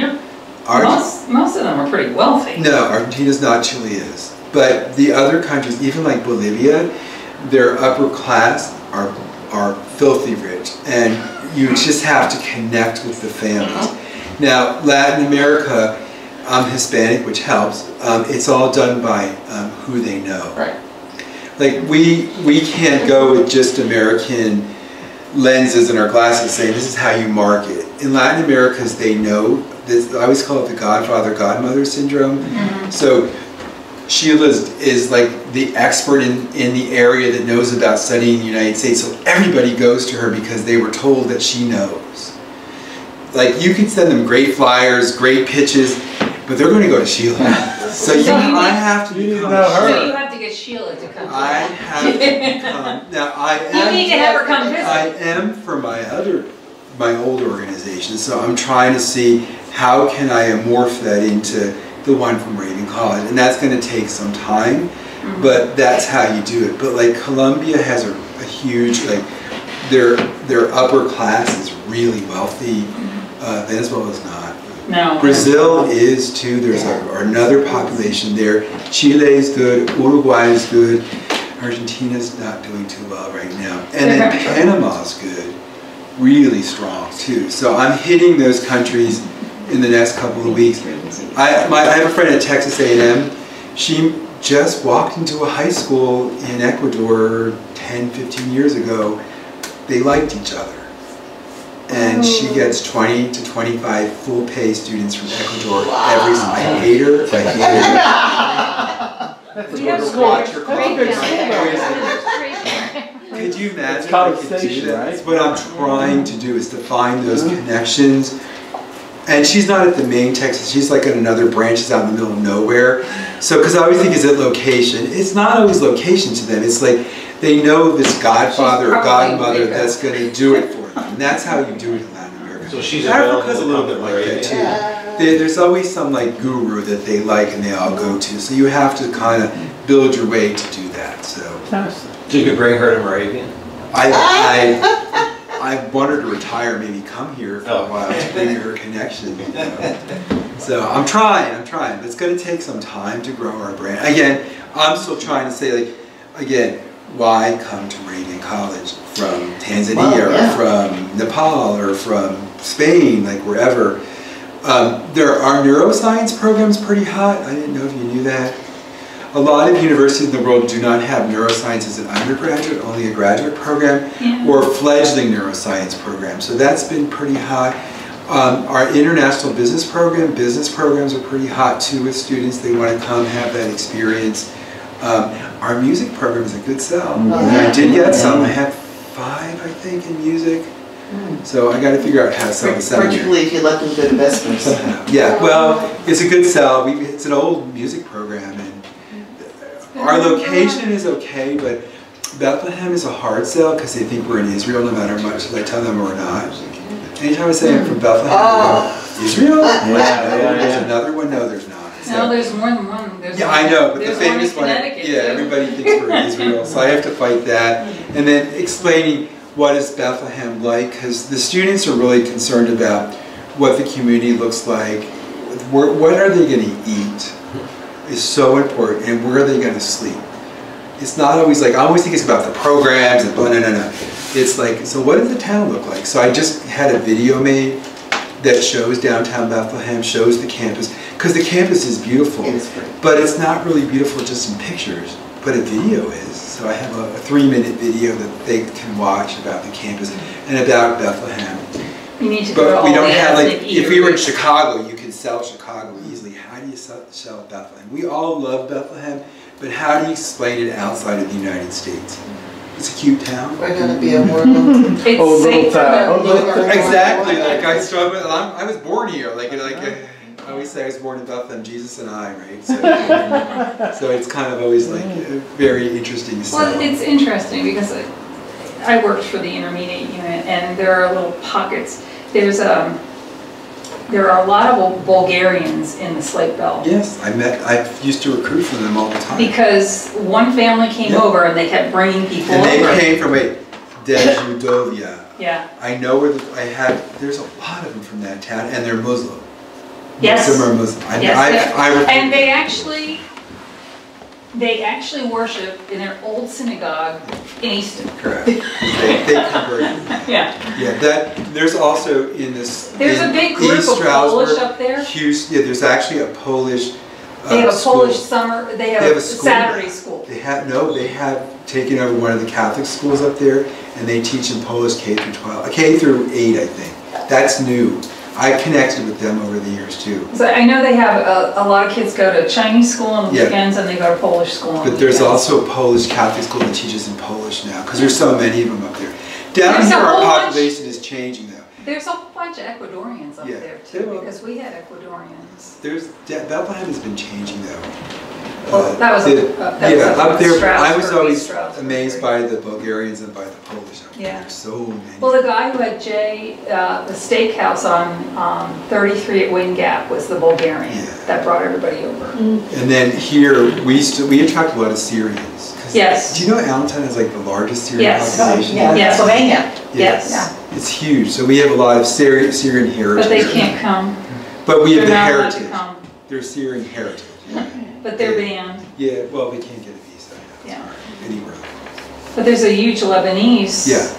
Speaker 4: most of them are pretty wealthy.
Speaker 1: No, Argentina's not, Chile is. But the other countries, even like Bolivia, their upper class are filthy rich, and you just have to connect with the families. Now, Latin America, I'm Hispanic, which helps. It's all done by who they know.
Speaker 3: Right.
Speaker 1: Like we can't go with just American lenses in our glasses saying this is how you market. In Latin America, they know this. I always call it the godfather-godmother syndrome. So Sheila is like the expert in the area that knows about studying the United States. So everybody goes to her because they were told that she knows. Like you can send them great flyers, great pitches, but they're going to go to Sheila. So I have to become her.
Speaker 4: So you have to get Sheila to come.
Speaker 1: I have to become. Now I am.
Speaker 4: You need to have her come visit.
Speaker 1: I am for my old organization. So I'm trying to see how can I morph that into the one from Moravian College, and that's going to take some time. But that's how you do it. But like Colombia has a huge their upper class is really wealthy. Venezuela's not.
Speaker 4: No.
Speaker 1: Brazil is too. There's another population there. Chile is good. Uruguay is good. Argentina's not doing too well right now. And then Panama's good. Really strong too. So I'm hitting those countries in the next couple of weeks. I have a friend at Texas A&M. She just walked into a high school in Ecuador 10, 15 years ago. They liked each other. And she gets 20 to 25 full-pay students from Ecuador every time. I hate her.
Speaker 4: We have school.
Speaker 1: Could you imagine if I could do that? That's what I'm trying to do, is to find those connections. And she's not at the main Texas, she's like at another branch, she's out in the middle of nowhere. So, because I always think, is it location? It's not always location to them. It's like they know this godfather or godmother that's going to do it for them. And that's how you do it in Latin America.
Speaker 7: So she's
Speaker 1: Africa's a little bit like that too. There's always some like guru that they like and they all go to. So you have to kind of build your way to do that. So.
Speaker 7: Did you bring her to Moravian?
Speaker 1: I want her to retire, maybe come here for a while to bring her connection. So I'm trying, but it's going to take some time to grow our brand. Again, I'm still trying to say, like, again, why come to Moravian College from Tanzania or from Nepal or from Spain, like wherever. There are neuroscience programs pretty hot. I didn't know if you knew that. A lot of universities in the world do not have neuroscience as an undergraduate, only a graduate program, or fledgling neuroscience program. So that's been pretty hot. Our international business programs are pretty hot too with students. They want to come have that experience. Our music program is a good sell. I did get some. I have 5, I think, in music. So I got to figure out how to sell the seminar.
Speaker 3: Particularly if you let them go to Vespers.
Speaker 1: Yeah, well, it's a good sell. It's an old music program, and our location is okay, but Bethlehem is a hard sell because they think we're in Israel no matter how much as I tell them we're not. Anytime I say I'm from Bethlehem, Israel? There's another one? No, there's not.
Speaker 4: No, there's more than one.
Speaker 1: I know, but the famous one, everybody thinks we're in Israel, so I have to fight that. And then explaining what is Bethlehem like, because the students are really concerned about what the community looks like, what are they going to eat is so important, and where are they going to sleep. It's not always like, I always think it's about the programs and no. It's like, so what does the town look like? So I just had a video made that shows downtown Bethlehem, shows the campus, because the campus is beautiful, but it's not really beautiful just in pictures, but a video is. So I have a 3-minute video that they can watch about the campus and about Bethlehem.
Speaker 4: You need to
Speaker 1: but we don't have, like, if we were in Chicago, you could sell Chicago easily. How do you sell Bethlehem? We all love Bethlehem, but how do you explain it outside of the United States? It's a cute town.
Speaker 8: We're gonna be a world.
Speaker 4: It's safe for them.
Speaker 1: Exactly. Like I struggle. I was born here. Like I always say I was born in Bethlehem, Jesus and I, right? So it's kind of always like very interesting.
Speaker 4: Well, it's interesting because I worked for the intermediate unit, and there are little pockets. There are a lot of Bulgarians in the Slate Belt.
Speaker 1: Yes, I used to recruit for them all the time.
Speaker 4: Because one family came over and they kept bringing people over.
Speaker 1: And they came from Dejudovia.
Speaker 4: Yeah.
Speaker 1: I know where there's a lot of them from that town, and they're Muslim.
Speaker 4: Yes.
Speaker 1: Some are Muslim.
Speaker 4: And they actually worship in their old synagogue in Easton.
Speaker 1: Correct. They converted.
Speaker 4: Yeah.
Speaker 1: Yeah. There's also in this.
Speaker 4: There's a big group of Polish up there.
Speaker 1: There's actually a Polish.
Speaker 4: They have a Polish summer. They have a Saturday school.
Speaker 1: They have taken over one of the Catholic schools up there, and they teach in Polish K through 12, K through 8, I think. That's new. I connected with them over the years too.
Speaker 4: So I know they have a lot of kids go to Chinese school on the weekends, and they go to Polish school on the weekends.
Speaker 1: But there's also a Polish Catholic school that teaches in Polish now, because there's so many of them up there. Down here, our population is changing though.
Speaker 4: There's a whole bunch of Ecuadorians up there too, because we had Ecuadorians.
Speaker 1: Bethlehem has been changing though.
Speaker 4: Well, that was
Speaker 1: up there. I was always amazed by the Bulgarians and by the Polish.
Speaker 4: Yeah.
Speaker 1: So many.
Speaker 4: Well, the guy who had the steakhouse on 33 at Wind Gap was the Bulgarian that brought everybody over.
Speaker 1: And then here we attract a lot of Syrians.
Speaker 4: Yes.
Speaker 1: Do you know Allentown has like the largest Syrian population?
Speaker 2: Yeah. Pennsylvania.
Speaker 4: Yes.
Speaker 2: Yeah.
Speaker 1: It's huge. So we have a lot of Syrian heritage.
Speaker 4: But they can't come.
Speaker 1: But we have the
Speaker 4: They're not allowed
Speaker 1: heritage.
Speaker 4: to come.
Speaker 1: They're Syrian heritage.
Speaker 4: But they're banned.
Speaker 1: Yeah, well, we can't get a visa anywhere.
Speaker 4: But there's a huge Lebanese.
Speaker 1: Yeah,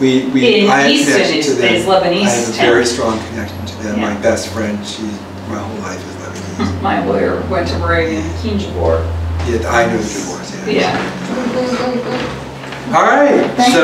Speaker 1: I have
Speaker 4: Easton
Speaker 1: connection to them.
Speaker 4: is Lebanese.
Speaker 1: I have a very strong connection to them. My best friend, my whole life is Lebanese.
Speaker 4: My lawyer went to Moravian, Kinjabor.
Speaker 1: Yeah, I know the divorce.
Speaker 4: Yeah.
Speaker 1: All right.
Speaker 3: Thank you.